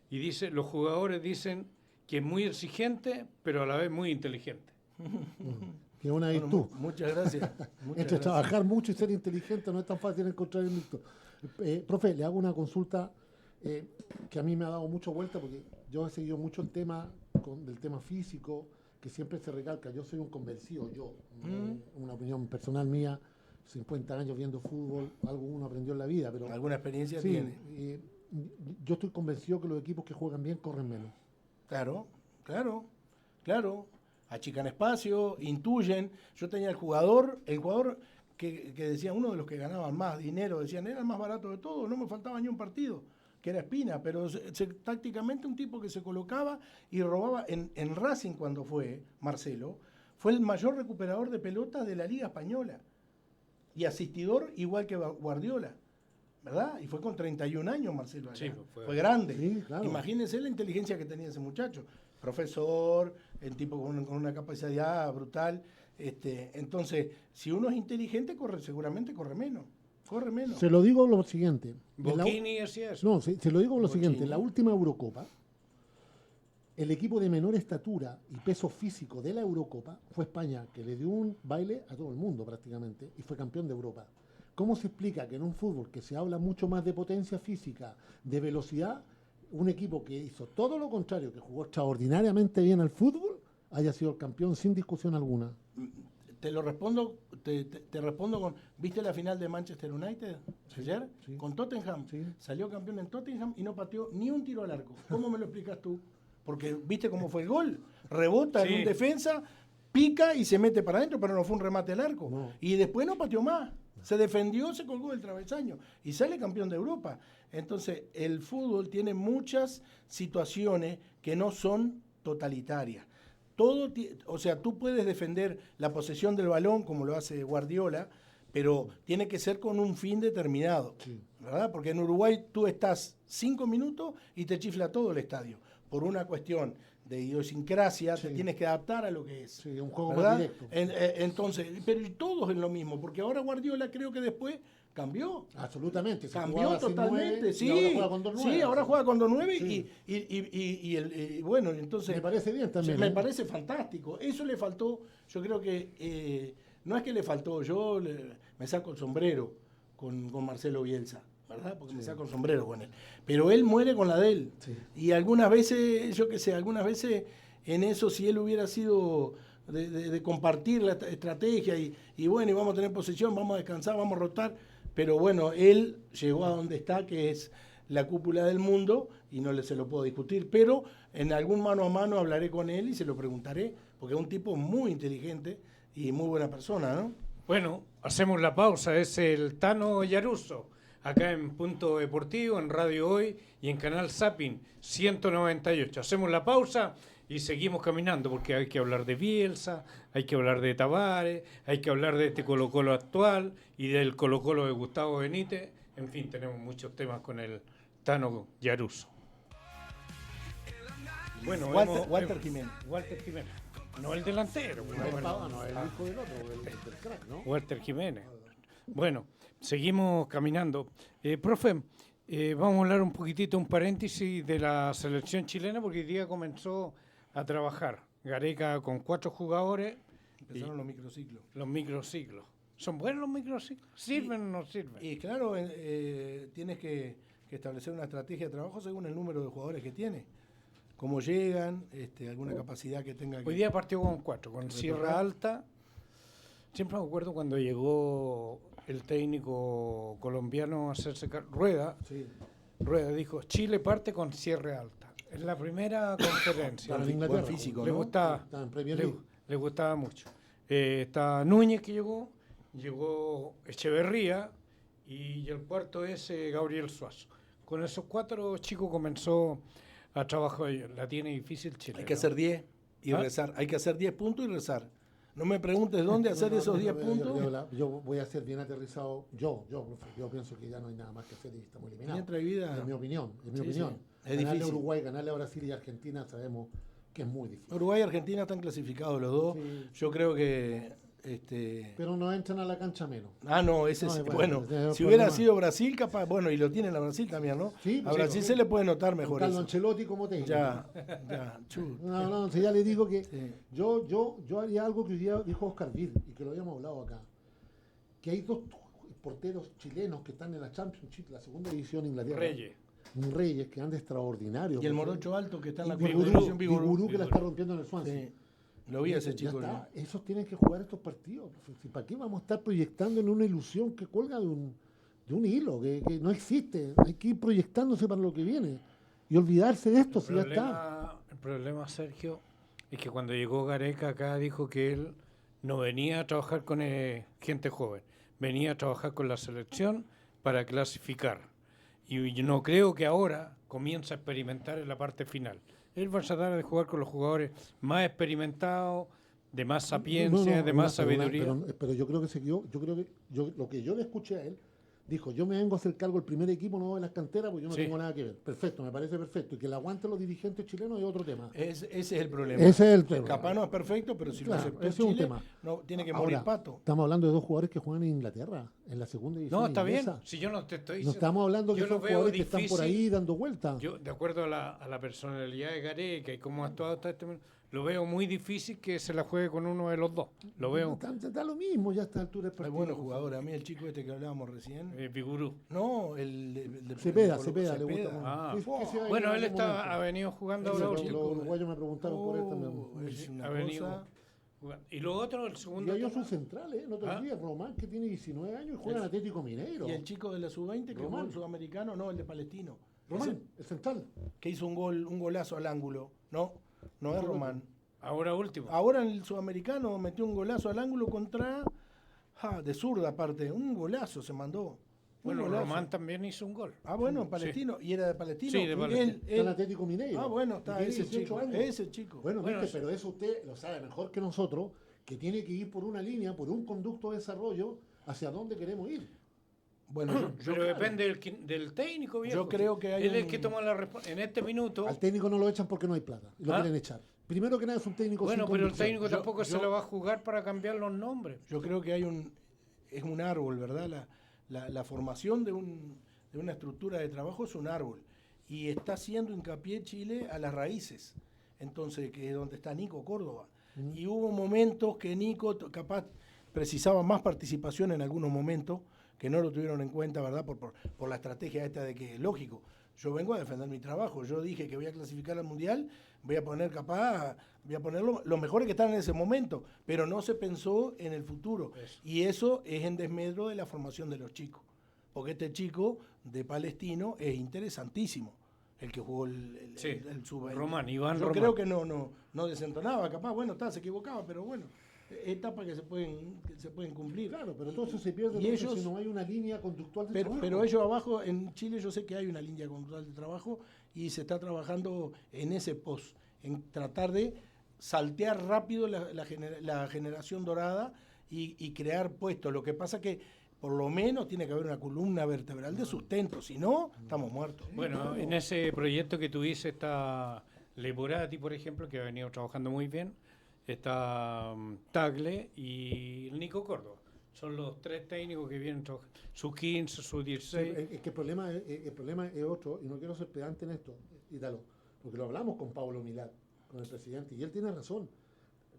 y dice, los jugadores dicen que es muy exigente, pero a la vez muy inteligente. Que es una Bueno, virtud. muchas gracias. Muchas Entre gracias. trabajar mucho y ser inteligente no es tan fácil encontrar el mixto. Profe, le hago una consulta que a mí me ha dado mucha vuelta porque yo he seguido mucho el tema del tema físico, que siempre se recalca. Yo soy un convencido, una opinión personal mía, 50 años viendo fútbol, algo uno aprendió en la vida, pero Alguna experiencia sí, tiene. yo estoy convencido que los equipos que juegan bien corren menos. Claro. Achican espacio, intuyen. Yo tenía el jugador que decía, uno de los que ganaban más dinero, decían, era el más barato de todos, no me faltaba ni un partido, que era Espina, pero tácticamente un tipo que se colocaba y robaba. En Racing, cuando fue Marcelo, fue el mayor recuperador de pelotas de la Liga Española y asistidor igual que Guardiola, ¿verdad? Y fue con 31 años Marcelo allá. Sí, fue grande. Sí, claro. Imagínense la inteligencia que tenía ese muchacho. Profesor, el tipo con una capacidad brutal. Entonces, si uno es inteligente, seguramente corre menos. Se lo digo lo siguiente. Bocchini hacía eso. No, se lo digo lo Bocchini. siguiente. En la última Eurocopa, el equipo de menor estatura y peso físico de la Eurocopa fue España, que le dio un baile a todo el mundo prácticamente y fue campeón de Europa. ¿Cómo se explica que en un fútbol que se habla mucho más de potencia física, de velocidad, un equipo que hizo todo lo contrario, que jugó extraordinariamente bien al fútbol, haya sido el campeón sin discusión alguna? Te lo respondo, te respondo con, ¿viste la final de Manchester United ayer? Sí. Con Tottenham. Sí. Salió campeón en Tottenham y no pateó ni un tiro al arco. ¿Cómo me lo explicas tú? Porque viste cómo fue el gol. Rebota Sí. en un defensa, pica y se mete para adentro, pero no fue un remate al arco. No. Y después no pateó más. Se defendió, se colgó del travesaño y sale campeón de Europa. Entonces, el fútbol tiene muchas situaciones que no son totalitarias. o sea, tú puedes defender la posesión del balón como lo hace Guardiola, pero tiene que ser con un fin determinado, ¿verdad? Porque en Uruguay tú estás 5 minutos y te chifla todo el estadio, por una cuestión de idiosincrasia, te tienes que adaptar a lo que es. Sí, un juego ¿verdad? más directo. Entonces, pero todos es lo mismo, porque ahora Guardiola creo que después cambió. Absolutamente. Se Cambió jugaba sin totalmente, 9, sí. y ahora juega con 2-9. Sí, ahora juega con 2-9 Sí. y bueno, entonces... Me parece bien también. Me parece fantástico. Eso le faltó, yo creo que... no es que le faltó, me saco el sombrero con Marcelo Bielsa, ¿verdad? Porque me saco el sombrero con él. Pero él muere con la de él. Sí. Y algunas veces, yo qué sé, algunas veces en eso, si él hubiera sido de compartir la estrategia y bueno, y vamos a tener posesión, vamos a descansar, vamos a rotar, pero bueno, él llegó a donde está, que es la cúpula del mundo, y no se lo puedo discutir, pero en algún mano a mano hablaré con él y se lo preguntaré, porque es un tipo muy inteligente y muy buena persona, ¿no? Bueno, hacemos la pausa. Es el Tano Yaruso, acá en Punto Deportivo, en Radio Hoy y en Canal Zapping 198. Hacemos la pausa y seguimos caminando, porque hay que hablar de Bielsa, hay que hablar de Tavares, hay que hablar de este Colo-Colo actual y del Colo-Colo de Gustavo Benítez. En fin, tenemos muchos temas con el Tano Yaruso. Bueno, Walter Jiménez. Walter Jiménez. No el delantero. No, el hijo del otro, del crack, ¿no? Walter Jiménez. Bueno, seguimos caminando. Profe, vamos a hablar un poquitito, un paréntesis de la selección chilena, porque hoy día comenzó a trabajar Gareca con 4 jugadores. Empezaron los microciclos. Los microciclos. ¿Son buenos los microciclos? ¿Sirven o no sirven? Y claro, tienes que establecer una estrategia de trabajo según el número de jugadores que tiene. Cómo llegan, alguna capacidad que tenga. Hoy día partió con 4, con Sierra Alta. Siempre me acuerdo cuando llegó el técnico colombiano a hacerse Rueda. Sí. Rueda dijo, Chile parte con Sierra Alta. Es la primera conferencia. Para Inglaterra. Buen físico, Le ¿no? gustaba, Está en Premier League. le gustaba mucho. Está Núñez que llegó Echeverría y el cuarto es Gabriel Suazo. Con esos 4 chicos comenzó a trabajar. La tiene difícil Chile. Hay que hacer 10 y rezar. Hay que hacer 10 puntos y rezar. No me preguntes dónde hacer esos 10 puntos. Yo voy a ser bien aterrizado. Yo pienso que ya no hay nada más que hacer y estamos eliminados. Mientras hay vida. Es mi opinión. Sí, opinión. sí. Es Ganarle a difícil. Uruguay, ganarle a Brasil y a Argentina sabemos que es muy difícil. Uruguay y Argentina están clasificados los dos. Sí. Yo creo que... Pero no entran a la cancha menos. no, ese No, es... es Bueno, bueno, si es hubiera problema. sido Brasil, capaz... Bueno, y lo tienen a Brasil también, ¿no? Sí, A sí, Brasil sí. se le puede notar Con mejor Carlo eso. Ancelotti como técnico. Ya, chut. No, si ya le digo que Sí. yo haría algo que hoy día dijo Oscar Vir y que lo habíamos hablado acá. Que hay 2 porteros chilenos que están en la Championship, la segunda división de Inglaterra. Reyes, que anda extraordinario. Y el morocho alto que está en la Vigurú, Vigurú. que la está rompiendo en el Swansea. Sí. Lo vi a ese Ya chico. está. ¿no? Esos tienen que jugar estos partidos. ¿Para qué vamos a estar proyectando en una ilusión que cuelga de un hilo, que no existe? Hay que ir proyectándose para lo que viene y olvidarse de esto, si ya está. El problema, Sergio, es que cuando llegó Gareca acá dijo que él no venía a trabajar con gente joven, venía a trabajar con la selección para clasificar. Y yo no creo que ahora comience a experimentar en la parte final. Él va a tratar de jugar con los jugadores más experimentados, de más sapiencia, de más sabiduría. Pero yo creo que lo que yo le escuché a él, dijo, yo me vengo a hacer cargo del primer equipo, no de las canteras, porque yo no Sí. tengo nada que ver. Perfecto, me parece perfecto. Y que le aguanten los dirigentes chilenos es otro tema. Ese es el problema. Ese es el tema. Capaz no es perfecto, pero si Claro, lo aceptó ese es un Chile, tema. no, tiene que Ahora, morir pato. Estamos hablando de 2 jugadores que juegan en Inglaterra, en la segunda división No, está bien. inglesa. Si yo no te estoy No diciendo. estamos hablando que yo lo son veo jugadores que están por difícil. ahí dando vueltas. Yo, de acuerdo a la personalidad de Gareca y cómo ha actuado hasta este momento, lo veo muy difícil que se la juegue con uno de los dos. Lo veo. Está lo mismo ya a esta altura del Hay partido. buenos jugadores. A mí el chico este que hablábamos recién. Vigurú. No, el de Cepeda, de Cepeda, le Cepeda. gusta. Ah. ¿Qué se va a ir Bueno, en él algún momento? ha venido jugando Ese ahora Los último. uruguayos me preguntaron por él también. Es una Ha venido cosa. jugando. Y lo otro, el Y segundo. hay tema, otros centrales, no te Ah. olvides, Román, que tiene 19 años y juega en Atlético Mineiro. Y el chico de la sub-20 que jugó Román. el sudamericano, no, el de Palestino. Román, el central. Que hizo un golazo al ángulo. No es Román. ahora último. Ahora en el sudamericano metió un golazo al ángulo contra... de zurda aparte. Un golazo se mandó. Bueno, golazo. Román también hizo un gol. Ah, bueno, Palestino. ¿Y era de Palestino? Sí, de Palestino. Está en Atlético Mineiro. Ah, bueno, está Y tiene ese 18 chico. años. Ese chico. Bueno, Bueno, viste, pero eso usted lo sabe mejor que nosotros, que tiene que ir por una línea, por un conducto de desarrollo hacia dónde queremos ir. Bueno, Pero depende del técnico, viejo. Yo creo que hay Él es un- el que toma la responsabilidad. En este minuto... Al técnico no lo echan porque no hay plata, y lo ¿Ah? quieren echar. Primero que nada es un técnico Bueno, sin pero el convicción. técnico Yo- tampoco se yo- lo va a jugar para cambiar los nombres. Yo creo que es un árbol, ¿verdad? La formación de una estructura de trabajo es un árbol. Y está haciendo hincapié Chile a las raíces. Entonces, que es donde está Nico Córdoba. Y hubo momentos que Nico capaz precisaba más participación en algunos momentos, que no lo tuvieron en cuenta, ¿verdad? Por la estrategia esta de que, lógico, yo vengo a defender mi trabajo. Yo dije que voy a clasificar al Mundial, voy a poner los mejores que están en ese momento, pero no se pensó en el futuro. Eso. Y eso es en desmedro de la formación de los chicos. Porque este chico de Palestino es interesantísimo. El que jugó el sub-20. Román, Iván Yo Román. creo que no desentonaba, capaz, bueno, se equivocaba, pero bueno, etapas que se pueden cumplir. Claro, pero todo eso se pierde y entonces ellos- si no hay una línea conductual de trabajo. pero ellos abajo, en Chile yo sé que hay una línea conductual de trabajo y se está trabajando en ese post, en tratar de saltear rápido la generación dorada y crear puestos. Lo que pasa que por lo menos tiene que haber una columna vertebral de sustento, si no, estamos muertos. Bueno, en ese proyecto que tú dices está Leporati, por ejemplo, que ha venido trabajando muy bien. Está Tagle y el Nico Córdoba. Son los tres técnicos que vienen trabajando. Sus 15, sus Sí, 16. es que el problema es otro, y no quiero ser pedante en esto, Ítalo, porque lo hablamos con Pablo Milat, con el presidente, y él tiene razón.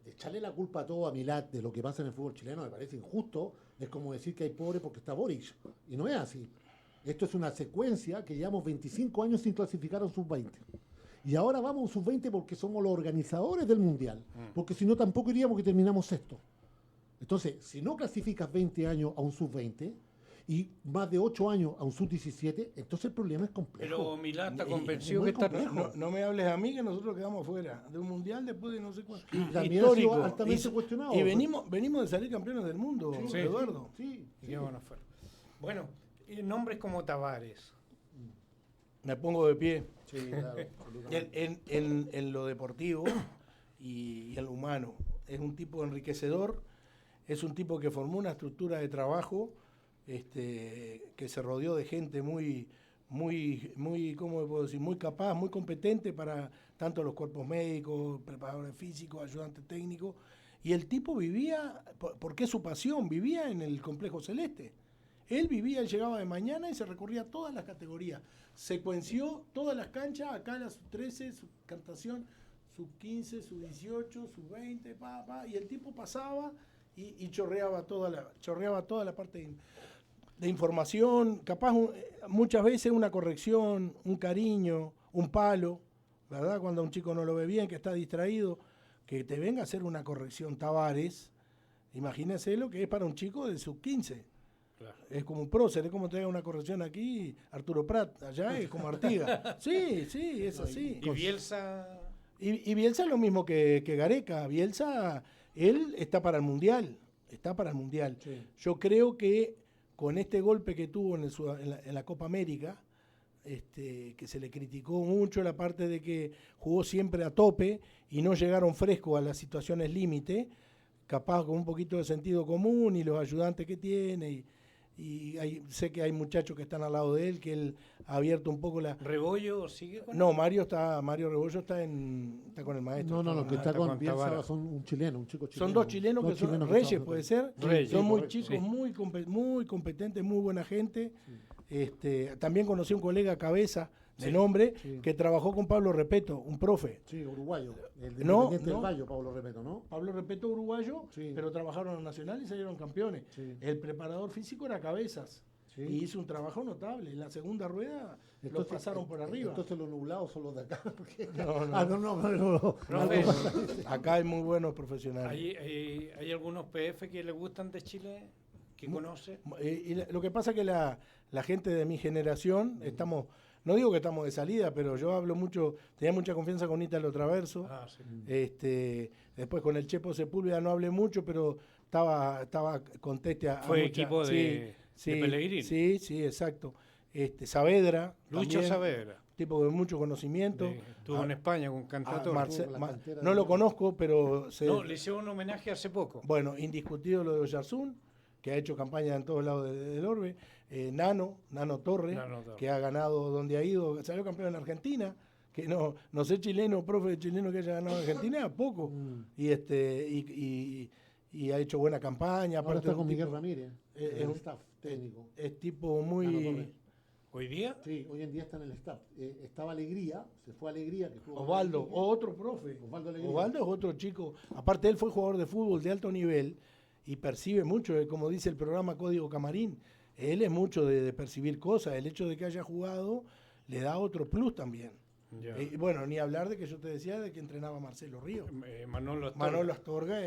De echarle la culpa a todo a Milat de lo que pasa en el fútbol chileno me parece injusto. Es como decir que hay pobre porque está Boric, y no es así. Esto es una secuencia que llevamos 25 años sin clasificar a un sub-20. Y ahora vamos a un sub-20 porque somos los organizadores del Mundial, porque si no tampoco iríamos que terminamos sexto. Entonces, si no clasificas 20 años a un sub-20 y más de 8 años a un sub-17, entonces el problema es complejo. Pero Milán está Y- convencido muy que está... complejo. No me hables a mí que nosotros quedamos fuera de un mundial después de no sé cuánto. también ha sido altamente cuestionado. Y venimos de salir campeones del mundo, Sí. Eduardo. Sí, Y sí. qué bueno fue. Bueno, nombres como Tavares. Me pongo de pie. Sí, claro, absolutamente. En lo deportivo y en lo humano. Es un tipo enriquecedor, es un tipo que formó una estructura de trabajo que se rodeó de gente muy, ¿cómo puedo decir? Muy capaz, muy competente para tanto los cuerpos médicos, preparadores físicos, ayudantes técnicos. Y el tipo vivía, porque es su pasión, vivía en el Complejo Celeste. Él llegaba de mañana y se recorría todas las categorías. Secuenció todas las canchas, acá la sub-13, su cantación, sub-15, sub-18, sub-20, y el tipo pasaba y chorreaba toda la parte de información, capaz muchas veces una corrección, un cariño, un palo, ¿verdad? Cuando un chico no lo ve bien, que está distraído, que te venga a hacer una corrección Tavares, imagínese lo que es para un chico de sub-15. Claro. Es como un prócer, es como te haga una corrección aquí, Arturo Prat, allá es como Artiga. Sí, es así. Y Bielsa... Y Bielsa es lo mismo que Gareca. Bielsa, él está para el Mundial. Sí. Yo creo que con este golpe que tuvo en la Copa América, que se le criticó mucho la parte de que jugó siempre a tope y no llegaron frescos a las situaciones límite, capaz con un poquito de sentido común y los ayudantes que tiene. Sé que hay muchachos que están al lado de él, que él ha abierto un poco la... ¿Rebollo sigue con No, Mario Rebollo está con el maestro. No, que está está con con Bielsa Tavares. son un chileno, un chico chileno. Son dos chilenos que son chilenos Reyes, trabajan puede con- ser. Reyes, Son muy correcto, chicos, sí. muy competentes, muy buena gente. También conocí a un colega Cabeza, de nombre, sí. que trabajó con Pablo Repeto, un profe. Sí, uruguayo. El de No, Independiente del no. Valle, Pablo Repeto, ¿no? Pablo Repeto uruguayo, Sí. pero trabajaron en Nacional y salieron campeones. Sí. El preparador físico era Cabezas. Sí. Y hizo un trabajo notable. En la segunda rueda los pasaron por arriba. Entonces los nublados son los de acá. Porque... No. no. Profe, Acá hay muy buenos profesionales. ¿hay algunos PF que le gustan de Chile? ¿Que conoce? Lo que pasa es que la gente de mi generación, no digo que estamos de salida, pero yo hablo mucho, tenía mucha confianza con Ítalo Traverso. Ah, sí. Después con el Chepo Sepúlveda no hablé mucho, pero estaba conteste a Fue mucha- equipo de Sí, de Pellegrini. sí, sí, exacto. Saavedra. Lucho también, Saavedra. tipo de mucho conocimiento. Estuvo en España con Cantador. Marce- la cantera No de- lo conozco, pero No, le hicieron un homenaje hace poco. bueno, indiscutido lo de Oyarzún, que ha hecho campaña en todos lados del orbe. Nano Torre, Nano Torre. que ha ganado donde ha ido, salió campeón en Argentina, que no sé chileno, profe chileno que haya ganado en Argentina, poco. Y ha hecho buena campaña. Ahora aparte está de un con Miguel tipo- Ramírez, es en el un- staff técnico. Es tipo Nano muy... Torres. Hoy día, Sí, hoy en día está en el staff. Estaba Alegría, se fue Alegría. Que estuvo con Osvaldo, Enrique. otro profe. Osvaldo Alegría. Osvaldo es otro chico. Aparte, él fue jugador de fútbol de alto nivel y percibe mucho, como dice el programa Código Camarín. Él es mucho de percibir cosas. El hecho de que haya jugado le da otro plus también. ya. Bueno, ni hablar de que yo te decía de que entrenaba Marcelo Río. Manolo Astorga. Manolo Astorga,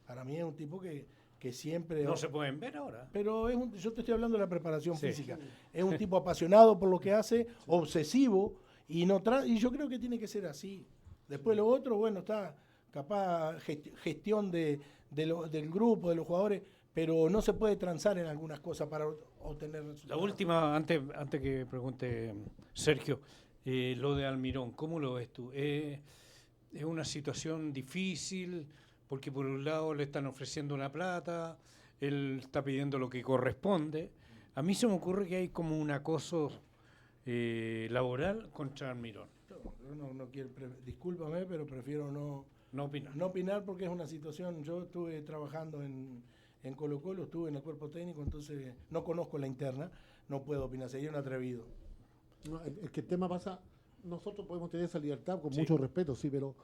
para mí es un tipo que siempre... No se pueden ver ahora. Pero yo te estoy hablando de la preparación Sí. física. Es un tipo apasionado por lo que hace, obsesivo, y y yo creo que tiene que ser así. Después lo otro, bueno, está capaz gestión del grupo, de los jugadores, pero no se puede transar en algunas cosas para obtener La resultados. última, antes que pregunte Sergio, lo de Almirón, ¿cómo lo ves tú? ¿Es una situación difícil? Porque por un lado le están ofreciendo una plata, él está pidiendo lo que corresponde. A mí se me ocurre que hay como un acoso laboral contra Almirón. Yo no quiero, discúlpame, pero prefiero no opinar. no opinar porque es una situación. Yo estuve trabajando en Colo Colo, estuve en el cuerpo técnico, entonces no conozco la interna, no puedo opinar, sería un atrevido. No, es que el tema pasa, nosotros podemos tener esa libertad con Sí. mucho respeto, sí, pero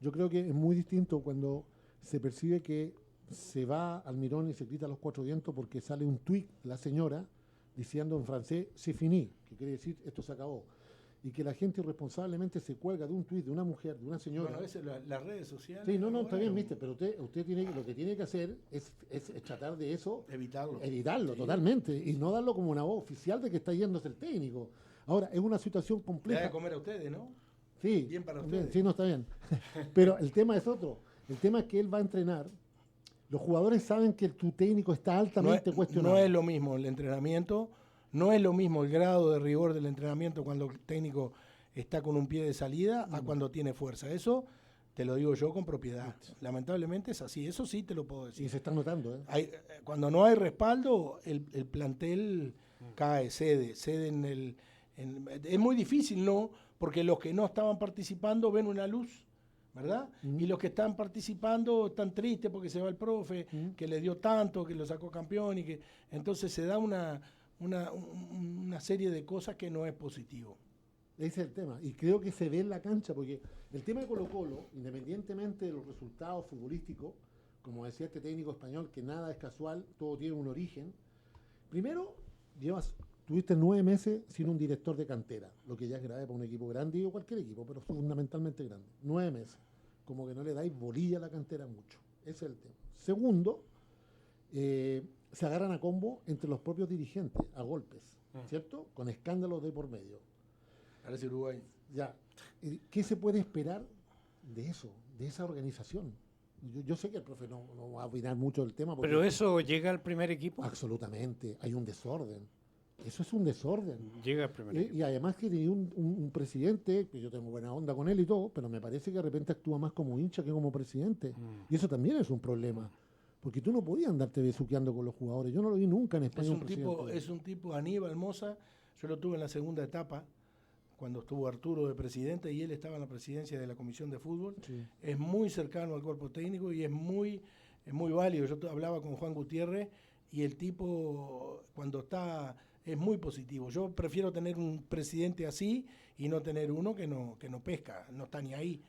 yo creo que es muy distinto cuando se percibe que se va Almirón y se grita a los cuatro vientos porque sale un tuit de la señora diciendo en francés c'est fini, que quiere decir esto se acabó, y que la gente irresponsablemente se cuelga de un tuit de una mujer, de una señora. Bueno, a veces las redes sociales... Sí, no, está bien, bueno, viste, pero usted lo que tiene que hacer es tratar de eso, evitarlo. evitarlo Sí. totalmente, y no darlo como una voz oficial de que está yéndose el técnico. Ahora, es una situación Le da compleja. de comer a ustedes, ¿no? Sí, Bien para también, ustedes. sí, no está bien. Pero el tema es otro. El tema es que él va a entrenar. Los jugadores saben que tu técnico está altamente cuestionado. No es lo mismo el entrenamiento, no es lo mismo el grado de rigor del entrenamiento cuando el técnico está con un pie de salida a cuando tiene fuerza. Eso te lo digo yo con propiedad. Lamentablemente es así, eso sí te lo puedo Y decir. se está notando, ¿eh? Cuando no hay respaldo, el plantel cae, cede es muy difícil, ¿no? Porque los que no estaban participando ven una luz, ¿verdad? Y los que están participando están tristes porque se va el profe, que le dio tanto, que lo sacó campeón, y que entonces se da una serie de cosas que no es positivo. Ese es el tema. Y creo que se ve en la cancha, porque el tema de Colo-Colo, independientemente de los resultados futbolísticos, como decía este técnico español, que nada es casual, todo tiene un origen. Primero, tuviste 9 meses sin un director de cantera, lo que ya es grave para un equipo grande o cualquier equipo, pero fundamentalmente grande. 9 meses. Como que no le dais bolilla a la cantera mucho. Ese es el tema. Segundo, se agarran a combo entre los propios dirigentes, a golpes, ¿cierto? Con escándalos de por medio. Parece Uruguay. Ya, ¿qué se puede esperar de eso, de esa organización? Yo sé que el profe no va a opinar mucho del tema. Pero eso llega al primer equipo. Absolutamente, hay un desorden. Eso es un desorden. Llega al primer equipo. Y además que tenía un presidente, que yo tengo buena onda con él y todo, pero me parece que de repente actúa más como hincha que como presidente. Y eso también es un problema. Porque tú no podías andarte besuqueando con los jugadores. Yo no lo vi nunca en España. Es un tipo Aníbal Mosa, yo lo tuve en la segunda etapa, cuando estuvo Arturo de presidente y él estaba en la presidencia de la Comisión de Fútbol. Sí. Es muy cercano al cuerpo técnico y es muy válido. Yo hablaba con Juan Gutiérrez y el tipo cuando está es muy positivo. Yo prefiero tener un presidente así y no tener uno que no pesca, no está ni ahí.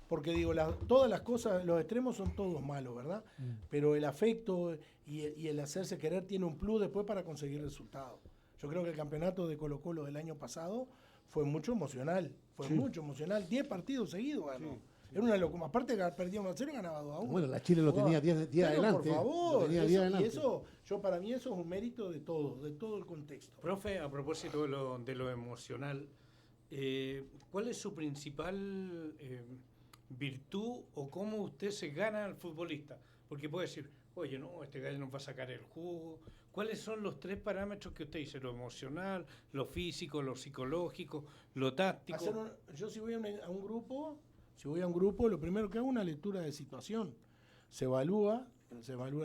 Porque digo, todas las cosas, los extremos son todos malos, ¿verdad? Pero el afecto y el hacerse querer tiene un plus después para conseguir resultados. Yo creo que el campeonato de Colo-Colo del año pasado fue mucho emocional. 10 partidos seguidos ganó. Era una locura. Aparte que perdía 1-0 y ganaba 2-1. Bueno, la Chile lo tenía 10 adelante. Por favor, Lo tenía 10 y adelante. eso, para mí eso es un mérito de todo el contexto. Profe, a propósito de lo emocional, ¿cuál es su principal virtud o cómo usted se gana al futbolista? Porque puede decir, oye, no, este gallo nos va a sacar el jugo. ¿Cuáles son los 3 parámetros que usted dice? Lo emocional, lo físico, lo psicológico, lo táctico. Yo si voy a un grupo, lo primero que hago es una lectura de situación. Se evalúa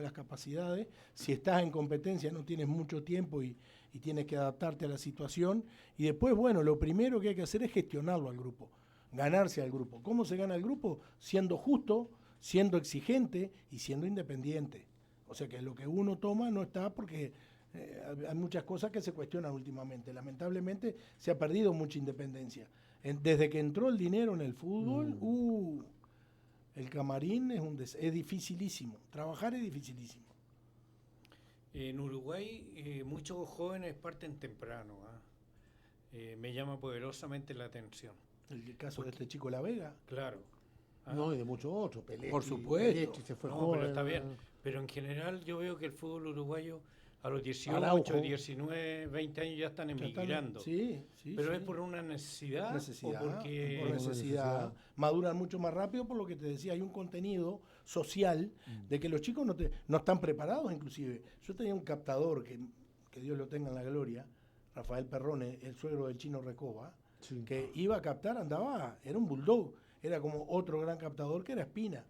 las capacidades. Si estás en competencia no tienes mucho tiempo y tienes que adaptarte a la situación. Y después, bueno, lo primero que hay que hacer es gestionarlo al grupo, ganarse al grupo. ¿Cómo se gana el grupo? Siendo justo, siendo exigente y siendo independiente. O sea que lo que uno toma no está porque hay muchas cosas que se cuestionan últimamente. Lamentablemente se ha perdido mucha independencia. Desde que entró el dinero en el fútbol, el camarín es dificilísimo. Trabajar es dificilísimo. En Uruguay muchos jóvenes parten temprano. Me llama poderosamente la atención. El caso de este chico La Vega. Claro. No, y de muchos otros. Peletti, Por supuesto. Peletti se fue No, joven. pero está bien. Pero en general yo veo que el fútbol uruguayo a los 18, Araujo. 19, 20 años ya están emigrando. Sí. Pero sí. es por una necesidad, Necesidad, o porque por necesidad. Maduran mucho más rápido por lo que te decía, hay un contenido social de que los chicos no están preparados inclusive. Yo tenía un captador, que Dios lo tenga en la gloria, Rafael Perrone, el suegro del Chino Recoba, Sí. que iba a captar, era un bulldog, era como otro gran captador que era Espina,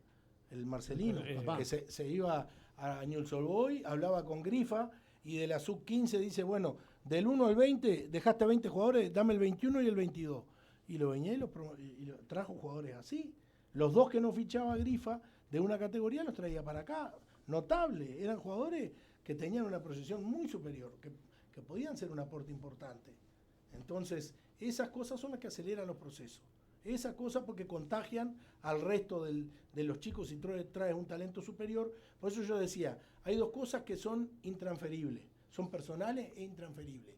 el Marcelino, que se iba a Newell's Old Boys, hablaba con Grifa y de la sub-15 dice, bueno, del 1 al 20 dejaste 20 jugadores, dame el 21 y el 22. Y lo venía y lo trajo jugadores así. Los 2 que no fichaba Grifa de una categoría los traía para acá. Notable, eran jugadores que tenían una proyección muy superior, que podían ser un aporte importante. Entonces, esas cosas son las que aceleran los procesos. Esas cosas porque contagian al resto de los chicos y traes un talento superior. Por eso yo decía, hay 2 cosas que son intransferibles, son personales e intransferibles.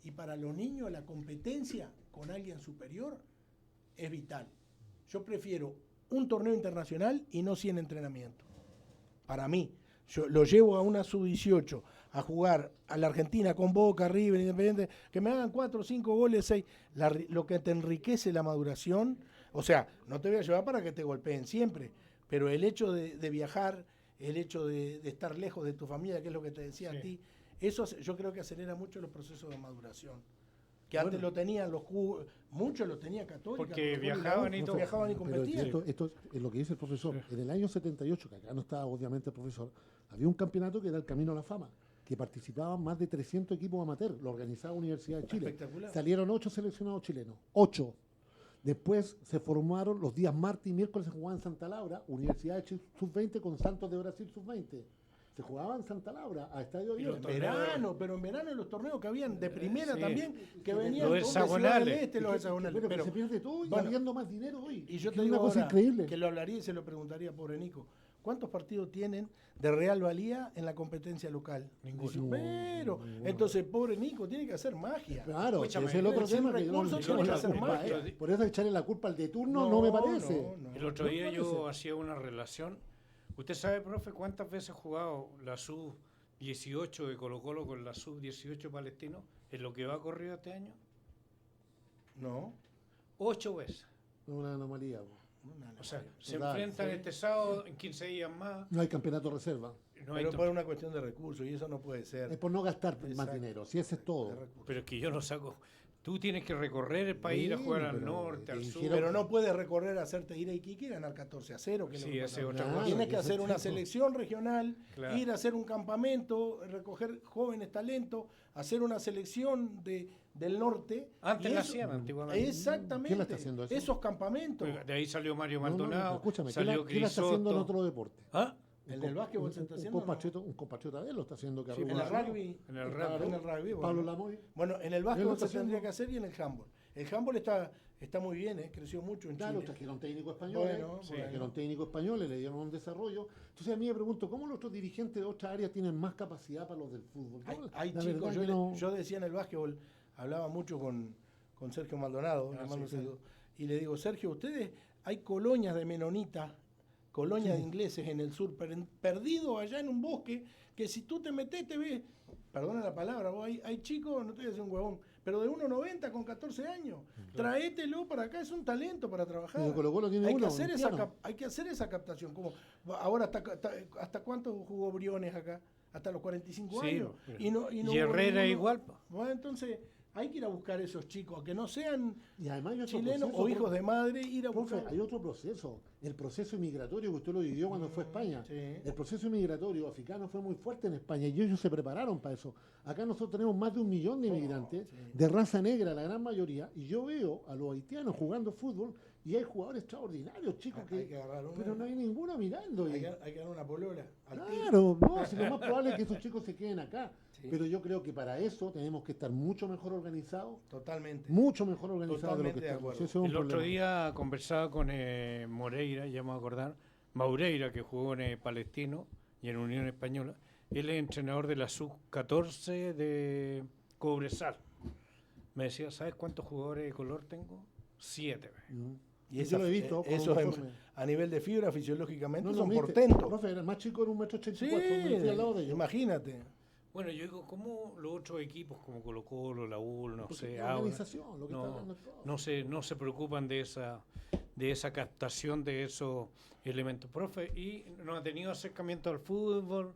Y para los niños la competencia con alguien superior es vital. Yo prefiero un torneo internacional y no 100 entrenamientos. Para mí, yo lo llevo a una sub-18 a jugar a la Argentina con Boca, River, Independiente, que me hagan 4, 5 goles, 6. Lo que te enriquece la maduración, o sea, no te voy a llevar para que te golpeen siempre, pero el hecho de viajar, el hecho de estar lejos de tu familia, que es lo que te decía a ti, eso yo creo que acelera mucho los procesos de maduración. Que antes lo tenían muchos lo tenían Católica. Porque viajaban y todo. Viajaban y competían. Esto es lo que dice el profesor. En el año 78, que acá no estaba obviamente el profesor, había un campeonato que era el Camino a la Fama, que participaban más de 300 equipos amateur, lo organizaba la Universidad de Chile. Espectacular. Salieron 8 seleccionados chilenos, 8. Después se formaron los días martes y miércoles, se jugaba en Santa Laura, Universidad de Chile sub-20 con Santos de Brasil sub-20. Se jugaba en Santa Laura, a estadio abierto. Pero en verano los torneos que habían de primera también, que venían los hexagonales. los hexagonales. Pero se pierde todo y habiendo más dinero hoy. Y yo Que te es digo una cosa ahora, increíble. que lo hablaría y se lo preguntaría, pobre Nico. ¿Cuántos partidos tienen de real valía en la competencia local? Ninguno. Pero, entonces, pobre Nico, tiene que hacer magia. Claro, ese Escúchame, es el otro sin tema que recursos no tiene que la hacer culpa, magia. Por eso echarle la culpa al de turno no me parece. El otro No día me yo parece. hacía una relación. ¿Usted sabe, profe, cuántas veces ha jugado la sub-18 de Colo-Colo con la sub-18 palestino en lo que va corrido este año? No. 8 veces. Una anomalía. O sea, se Total, enfrentan sí. este sábado en 15 días más. No hay campeonato reserva. No hay Pero por una cuestión de recursos, y eso no puede ser. Es por no gastar más Exacto. dinero. Si ese es todo. De recursos. Pero es que yo lo saco. Tú tienes que recorrer el país, ir a jugar al pero norte, al te sur. dijeron- Pero no puedes recorrer, hacerte ir a Iquique y ganar 14-0. Que es lo Sí, que esa pasa. es otra Claro. cosa. Tienes que eso hacer es una cierto. selección regional, Claro. ir a hacer un campamento, recoger jóvenes talentos, hacer una selección del norte. Antes y la eso- hacían, antiguamente. Exactamente. ¿Quién la está haciendo eso? Esos campamentos. De ahí salió Mario No, no, no, Maldonado, escúchame, salió ¿quién la está haciendo en Crisotto. otro deporte? ¿Ah? En el básquetbol se está haciendo, Un compatriota de él lo está haciendo. Que Sí, en el arregla- rugby. En el Claro. rugby. En el rugby, bueno. Pablo Lamoy. Bueno, en el Él lo básquetbol está se tendría haciendo. que hacer y en el handball. El handball está muy bien, creció mucho en Claro, Chile. trajeron técnico español. Bueno, Trajeron técnico español, le dieron un desarrollo. Entonces a mí me pregunto, ¿cómo los otros dirigentes de otras áreas tienen más capacidad para los del fútbol? Hay La chicos, verdad que no- yo decía en el básquetbol, hablaba mucho con Sergio Maldonado, le mando un saludo, y le digo, Sergio, ustedes, hay colonias de menonitas, colonias de ingleses en el sur, perdidos allá en un bosque, que si tú te metés, te ves, perdona la palabra, vos, hay chicos, no te voy a decir un huevón, pero de 1,90 con 14 años. Traételo para acá, es un talento para trabajar. Y de Colo-Colo tiene hay, uno, que hacer un esa piano. hay que hacer esa captación. Como, ahora, ¿hasta cuánto jugó Briones acá? Hasta los 45 Sí, años. pero- Y, no y Herrera igual. Bueno, entonces hay que ir a buscar esos chicos, que no sean Y además hay otro chilenos proceso, o hijos de madre, ir a profe, buscar. hay otro proceso, el proceso inmigratorio que usted lo vivió cuando fue a España. Sí. El proceso inmigratorio africano fue muy fuerte en España y ellos se prepararon para eso. Acá nosotros tenemos más de 1 millón de inmigrantes, sí. de raza negra, la gran mayoría, y yo veo a los haitianos jugando fútbol y hay jugadores extraordinarios, chicos, Hay que agarrar uno. pero no hay ninguno mirando. Hay y- que dar una polola. al tiro. Claro, no, si lo más probable es que esos chicos se queden acá. Sí. Pero yo creo que para eso tenemos que estar mucho mejor organizados, Totalmente. mucho mejor organizados de lo Totalmente que de estamos. acuerdo. Ese es un El otro problema. día conversaba con Moreira, ya me voy a acordar, Maureira, que jugó en Palestino y en Unión Española. Él es entrenador de la sub-14 de Cobresal. Me decía, ¿sabes cuántos jugadores de color tengo? 7. Y Yo lo he visto con esos uniforme. a nivel de fibra fisiológicamente No, no, son viste, portentos. profe, era el más chico, era 1,84 Sí, m, me fui al lado de ellos. imagínate. Bueno, yo digo, ¿cómo los otros equipos como Colo-Colo, la UL, no Porque sé, la Aura, organización, lo que está hablando es todo. no se preocupan de esa captación de esos elementos? Profe, ¿y no ha tenido acercamiento al fútbol?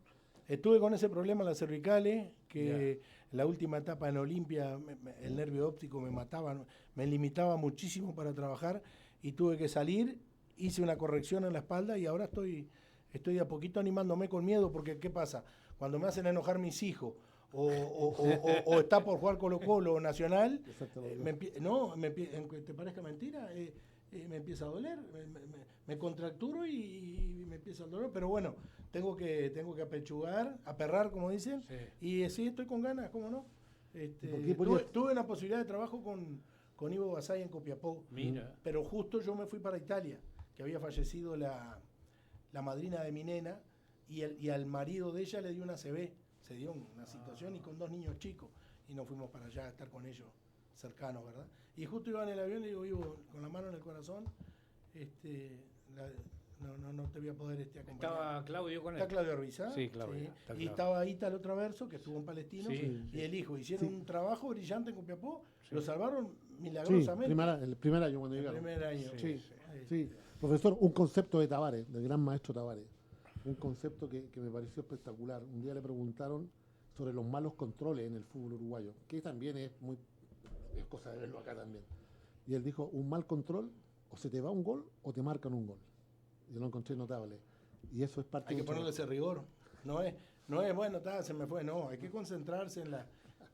Estuve con ese problema en las cervicales, que la última etapa en Olimpia, el nervio óptico me mataba, me limitaba muchísimo para trabajar y tuve que salir, hice una corrección en la espalda y ahora estoy de a poquito animándome con miedo, porque ¿qué pasa? Cuando me hacen enojar mis hijos o está por jugar Colo-Colo o Nacional, Exacto, aunque te parezca mentira, me empieza a doler, me contracturo y me empieza el dolor, pero bueno, tengo que apechugar, aperrar, como dicen, Sí. y sí, estoy con ganas, ¿cómo no? ¿Por qué podías- Tuve una posibilidad de trabajo con Ivo Basay en Copiapó, Mira. pero justo yo me fui para Italia, que había fallecido la madrina de mi nena, y al marido de ella le dio una ACV, se dio una situación y con 2 niños chicos, y nos fuimos para allá a estar con ellos cercanos, ¿verdad? Y justo iba en el avión y le digo, Ivo, con la mano en el corazón, no te voy a poder acompañar. Estaba Claudio con él. Está Claudio Ruiz, Sí, Claudio, está Y Claudio. estaba Ítalo Traverso, que estuvo en Palestino, Sí, y el hijo. Hicieron un trabajo brillante en Copiapó, lo salvaron Sí, milagrosamente. el primer año cuando el llegaron. primer año. Sí, Sí. sí. Profesor, un concepto de Tavares, del gran maestro Tavares. Un concepto que me pareció espectacular. Un día le preguntaron sobre los malos controles en el fútbol uruguayo, que también es cosa de verlo acá también. Y él dijo, un mal control, o se te va un gol o te marcan un gol. Yo lo encontré notable. Y eso es parte Hay que de un ponerle trabajo. ese rigor. No es bueno, se me fue. No, hay que concentrarse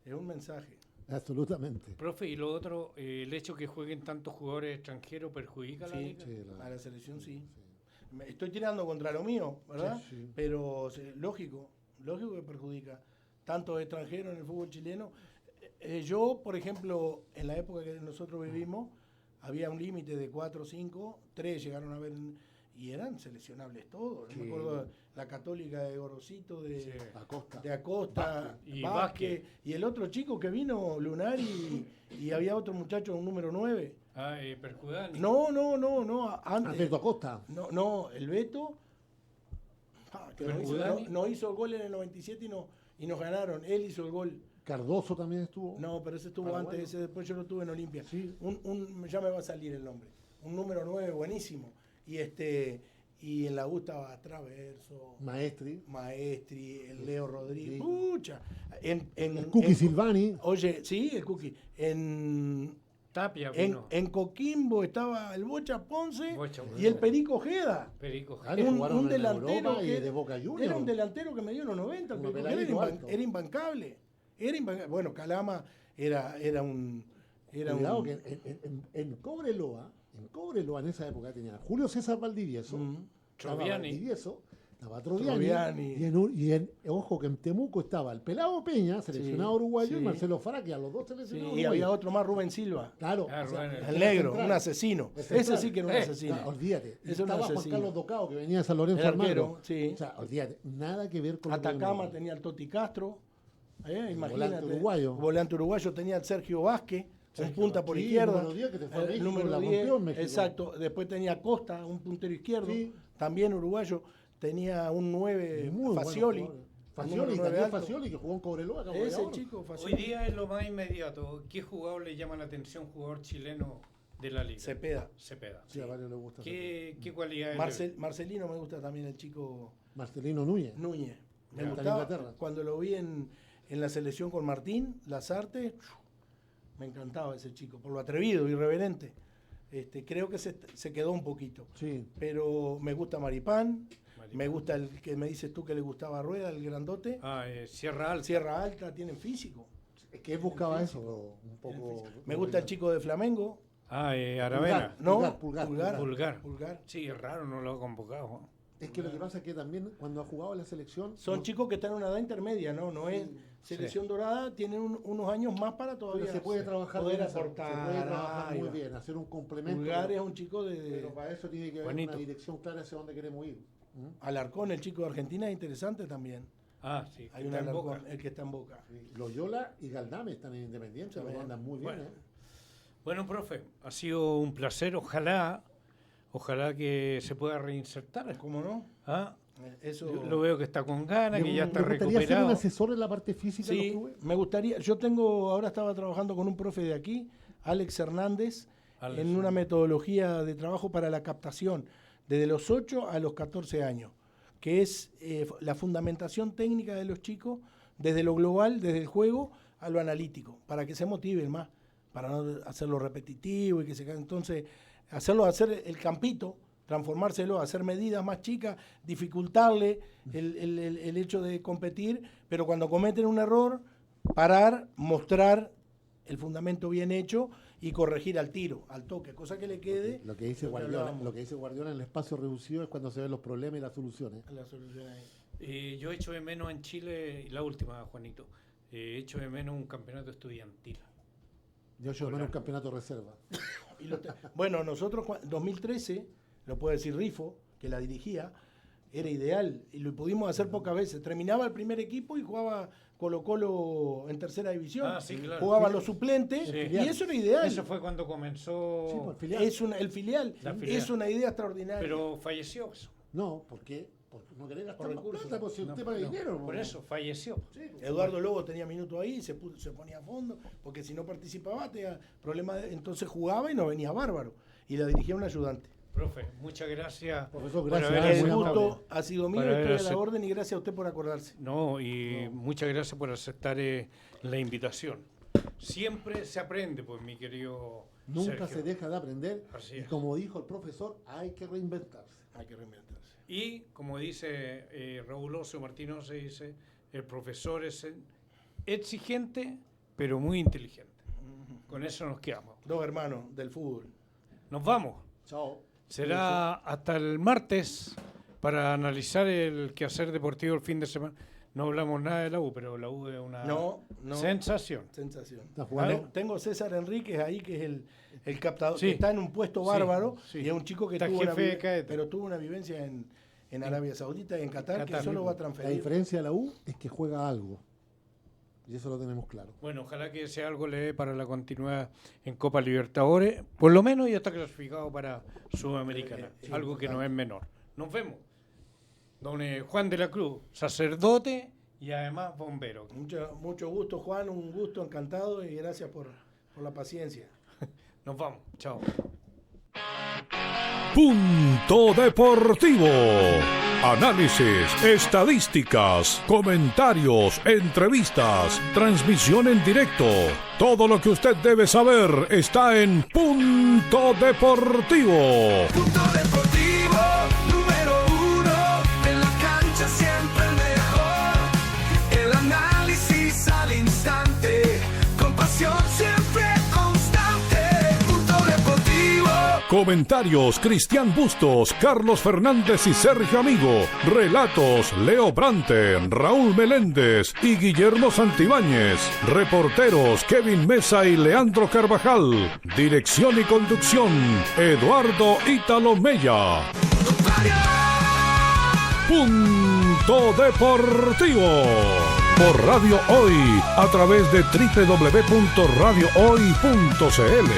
en un mensaje. Absolutamente. Profe, y lo otro, el hecho que jueguen tantos jugadores extranjeros perjudica a la Sí, liga. Sí, a la selección sí. Me estoy tirando contra lo mío, ¿verdad? Sí, sí. Pero lógico que perjudica. Tanto extranjeros en el fútbol chileno. Yo, por ejemplo, en la época que nosotros vivimos, había un límite de 4 o 5, 3 llegaron a ver, y eran seleccionables todos. Yo Sí. me acuerdo de la Católica de Gorosito, Sí. Acosta. de Acosta, Y Vázquez, y el otro chico que vino, Lunar, y había otro muchacho, un número 9. Ah, Perjudani. No, antes. Alberto Acosta. No, el Beto que Pero no hizo, Udani- no hizo el gol en el 97 y nos ganaron. Él hizo el gol. Cardoso también estuvo. No, pero ese estuvo Paraguayo. antes, ese después yo lo tuve en Olimpia. Sí. Ya me va a salir el nombre. Un número 9 buenísimo. Y en la U estaba Traverso, Maestri. Maestri, el Leo Rodríguez. Sí. Pucha. El Cookie Silvani. Oye, sí, el Cookie. Tapia En vino. Coquimbo estaba el Bocha Ponce Bocha y el Ponce. Perico Ojeda. Perico. Ah, que jugaron Un en delantero Europa y que de Boca Juniors. era un delantero que me dio los 90, Uno Perico Ojeda, peladito alto. era imbancable. Bueno, Calama era un Cuidado que en Cobreloa en esa época tenía Julio César Valdivieso, estaba Troviani. Valdivieso, estaba Troviani, Troviani. ojo que en Temuco estaba el Pelado Peña, seleccionado Sí, uruguayo, sí. y Marcelo Fraquia, los dos Sí, seleccionados y uruguayos. había otro más, Rubén Silva. Claro, Ah, Rubén, El negro, central. un asesino. El central. Ese sí que era un asesino. Olvídate. Y Ese era un estaba Juan asesino. Carlos Docao, que venía de San Lorenzo El Almagro. arquero, sí. O sea, olvídate, nada que ver con Atacama lo que tenía al Toti Castro. Imagínate. volante uruguayo. Volante uruguayo tenía al Sergio Vázquez, un punta por sí, izquierda. número 10 que te fue a El México, número la 10, rompió en México. exacto. Después tenía Costa, un puntero izquierdo, Sí. también uruguayo. Tenía un 9 Muy buenos Facioli. jugadores. Facioli, número Daniel alto. Facioli, que jugó en Cobreloa. acá, Ese ahora. chico, Hoy Facioli. día es lo más inmediato. ¿Qué jugador le llama la atención, jugador chileno de la liga? Cepeda. Cepeda. Sí, a varios les gusta. ¿Qué cualidades? Marcelino me gusta también, el chico Marcelino Núñez. Núñez. Me Ya. gustaba Está en Inglaterra. cuando lo vi en la selección con Martín Lazarte. Me encantaba ese chico, por lo atrevido, irreverente. Creo que se quedó un poquito. Sí. Pero me gusta Maripán, me gusta el que me dices tú que le gustaba a Rueda, el grandote. Sierra Alta. Sierra Alta, tienen físico. Es que él buscaba eso, un poco. Me gusta el chico de Flamengo. Aravena. ¿No? Pulgar. Sí, es raro, no lo ha convocado. Es que lo que pasa es que también cuando ha jugado en la selección. Son chicos que están en una edad intermedia, ¿no? No es selección dorada, tienen unos años más para todavía. Pero se puede trabajar poder bien, se aportar. puede trabajar Ahí muy va. bien, hacer un complemento. Pulgar es un chico Pero para eso tiene que haber Bonito. una dirección clara hacia dónde queremos ir. Alarcón, el chico de Argentina, es interesante también. Sí. Hay un está en Alarcón, Boca. el que está en Boca. Loyola y Galdame están en Independiente, También. pero andan muy bien. Bueno. Bueno, profe, ha sido un placer. Ojalá que se pueda reinsertar. ¿Cómo no? ¿Ah? Eso. Lo veo que está con ganas, que ya está ¿Le gustaría ser un recuperado. asesor en la parte física de los Sí, clubes? me gustaría. Ahora estaba trabajando con un profe de aquí, Alex Hernández, en una metodología de trabajo para la captación, desde los 8 a los 14 años, que es la fundamentación técnica de los chicos, desde lo global, desde el juego, a lo analítico, para que se motiven más, para no hacerlo repetitivo y que se. Entonces, hacer el campito, transformárselo, hacer medidas más chicas, dificultarle el hecho de competir, pero cuando cometen un error, parar, mostrar el fundamento bien hecho y corregir al tiro, al toque, cosa que le quede. Lo que dice Guardiola en el espacio reducido es cuando se ven los problemas y las soluciones. La solución ahí. Yo echo de menos en Chile, y la última, Juanito, echo de menos un campeonato estudiantil. Yo llevo menos un campeonato de reserva. Bueno, nosotros, 2013, lo puede decir Rifo, que la dirigía, era ideal y lo pudimos hacer pocas veces. Terminaba el primer equipo y jugaba Colo-Colo en tercera división. Sí, claro. Jugaban los suplentes Sí. y eso era ideal. Eso fue cuando comenzó. Sí, pues, filial. El filial. La filial. Es una idea extraordinaria. Pero falleció eso. No, ¿por qué? Porque no querés gastar Por más recursos. plata, pues si es un No, tema de no, dinero. Por ¿no? eso, falleció. Sí, pues. Eduardo Lobo tenía minutos ahí, se ponía a fondo, porque si no participaba tenía problemas, entonces jugaba y no venía bárbaro. Y la dirigía un ayudante. Profe, muchas gracias. Profesor, por gracias. haber muy El amable. gusto ha sido mío, Por estoy haber a la acep- orden y gracias a usted por acordarse. Muchas gracias por aceptar la invitación. Siempre se aprende, pues, mi querido Nunca Sergio. se deja de aprender. Así Y es. como dijo el profesor, hay que reinventarse. Hay que reinventarse. Y como dice Raúl Ocio, Martín Ocio dice, el profesor es exigente, pero muy inteligente. Con eso nos quedamos. Dos hermanos del fútbol. Nos vamos. Chao. Será hasta el martes para analizar el quehacer deportivo el fin de semana. No hablamos nada de la U, pero la U es una No. sensación. Sensación. Está jugando. Tengo César Enríquez ahí, que es el captador, Sí. que está en un puesto Sí, bárbaro, sí. y es un chico que Está tuvo jefe de cadete. pero tuvo una vivencia en Arabia Saudita y en Qatar, que Qatar solo mismo. va a La transferir. diferencia de la U es que juega algo. Y eso lo tenemos claro. Bueno, ojalá que sea algo le dé para la continuidad en Copa Libertadores. Por lo menos ya está clasificado para Sudamericana, algo que no es menor. Nos vemos. Don Juan de la Cruz, sacerdote y además bombero. Mucho gusto, Juan, un gusto, encantado, y gracias por la paciencia. Nos vamos. Chao. Punto Deportivo. Análisis, estadísticas, comentarios, entrevistas, transmisión en directo. Todo lo que usted debe saber está en Punto Deportivo. Punto Deportivo, número 1, en la cancha siempre el mejor. El análisis al instante, con pasión siempre constante. Punto Deportivo. Comentarios, Cristian Bustos, Carlos Fernández y Sergio Amigo. Relatos, Leo Brante, Raúl Meléndez y Guillermo Santibáñez. Reporteros, Kevin Mesa y Leandro Carvajal. Dirección y conducción, Eduardo Ítalo Mella. Punto Deportivo. Por Radio Hoy, a través de www.radiohoy.cl.